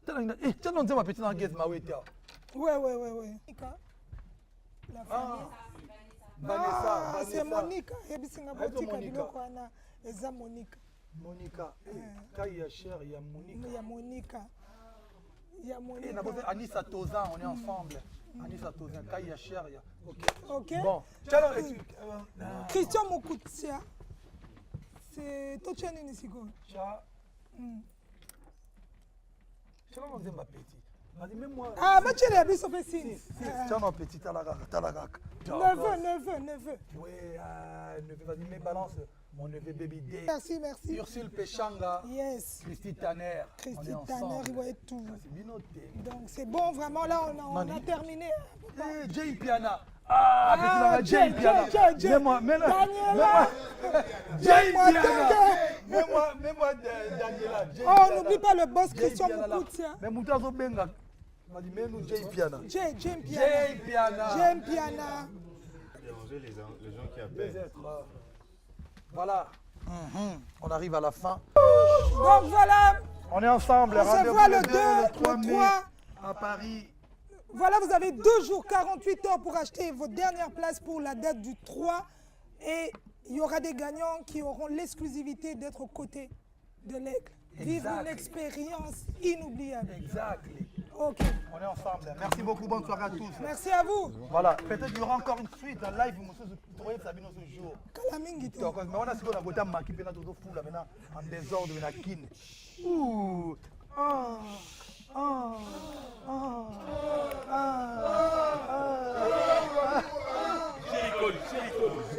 Tiens, on dit ma petite anguette, ma weta. Ouais. La famille. Vanessa. C'est Monica. Ebisinga botika biloko wana eza Monica. Quand il y a cher, il y a Monica. Il y a Monica. Anissa Tozan, on est ensemble. Anissa Tozan, quand il y a cher, il y a. Ok. Bon. Christian Moukoutia. C'est toi tu as une sigo. Ah, mais tu es bien sauf ici. Tiens, mon petit talagak. Neveu. Oui, neveu, vas-y, mets balance. Mon neveu Baby Day. Merci. Ursule Péchanga. Yes. Christy Tanner. Il va être tout. C'est bien noté. Donc c'est bon, vraiment, là, on a terminé. Jay Piana. Ah, Jay Piana. Mets-moi. Jay Piana. Mets-moi Daniela. Oh, n'oublie pas le boss Christian Moukoutia. Mais Moutazo Benga. Mets-nous Jay Piana. Jay Piana. désolé les gens qui Deux appellent. êtres. Voilà. On arrive à la fin. Donc voilà, On est ensemble. on se Rendez-vous voit le le 2, 2 et le 3 le mai 3. à Paris. Voilà, vous avez 2 jours, 48 heures pour acheter vos dernières places pour la date du 3. Et il y aura des gagnants qui auront l'exclusivité d'être aux côtés de l'Aigle. Vivre une Exactly. expérience inoubliable. Exactly. Ok, On est ensemble. Merci beaucoup. Bonne soirée à tous. merci à vous. Voilà. Peut-être qu'il y aura encore une suite en live. Vous trouvez Sabino ce jour. Kalamingi te. Donc, mais on a ce qu'on a voté à Maki, puis on a tout fou là maintenant en désordre, on a kin. Ouh.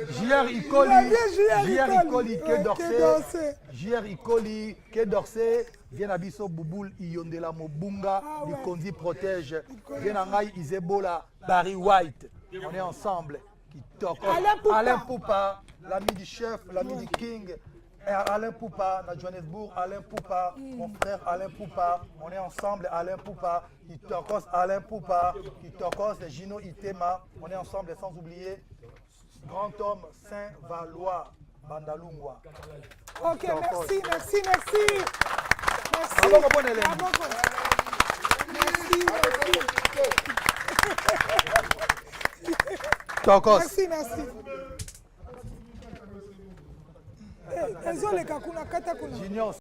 JR Ikoli, que d'Orsay. JR Ikoli, que d'Orsay. Viens à Bisso Bouboul, Iyondela Mobunga, Likonzi protège. Viens à Ngai Isebola, Barry White. On est ensemble. Qui toque. Alain Poupa, l'ami du chef, l'ami du king. Alain Poupa, à Johannesburg, Alain Poupa, mon frère Alain Poupa, on est ensemble, Alain Poupa, qui tokos Alain Poupa, qui tokos Gino Itema, on est ensemble sans oublier grand homme Saint-Valois, Bandalungwa. Ok, merci, merci, merci. Merci. Bravo, mon bon élève. Bravo. Merci, Tokos. merci. Merci. Désolé, Kakuna, Katakuna. Junior.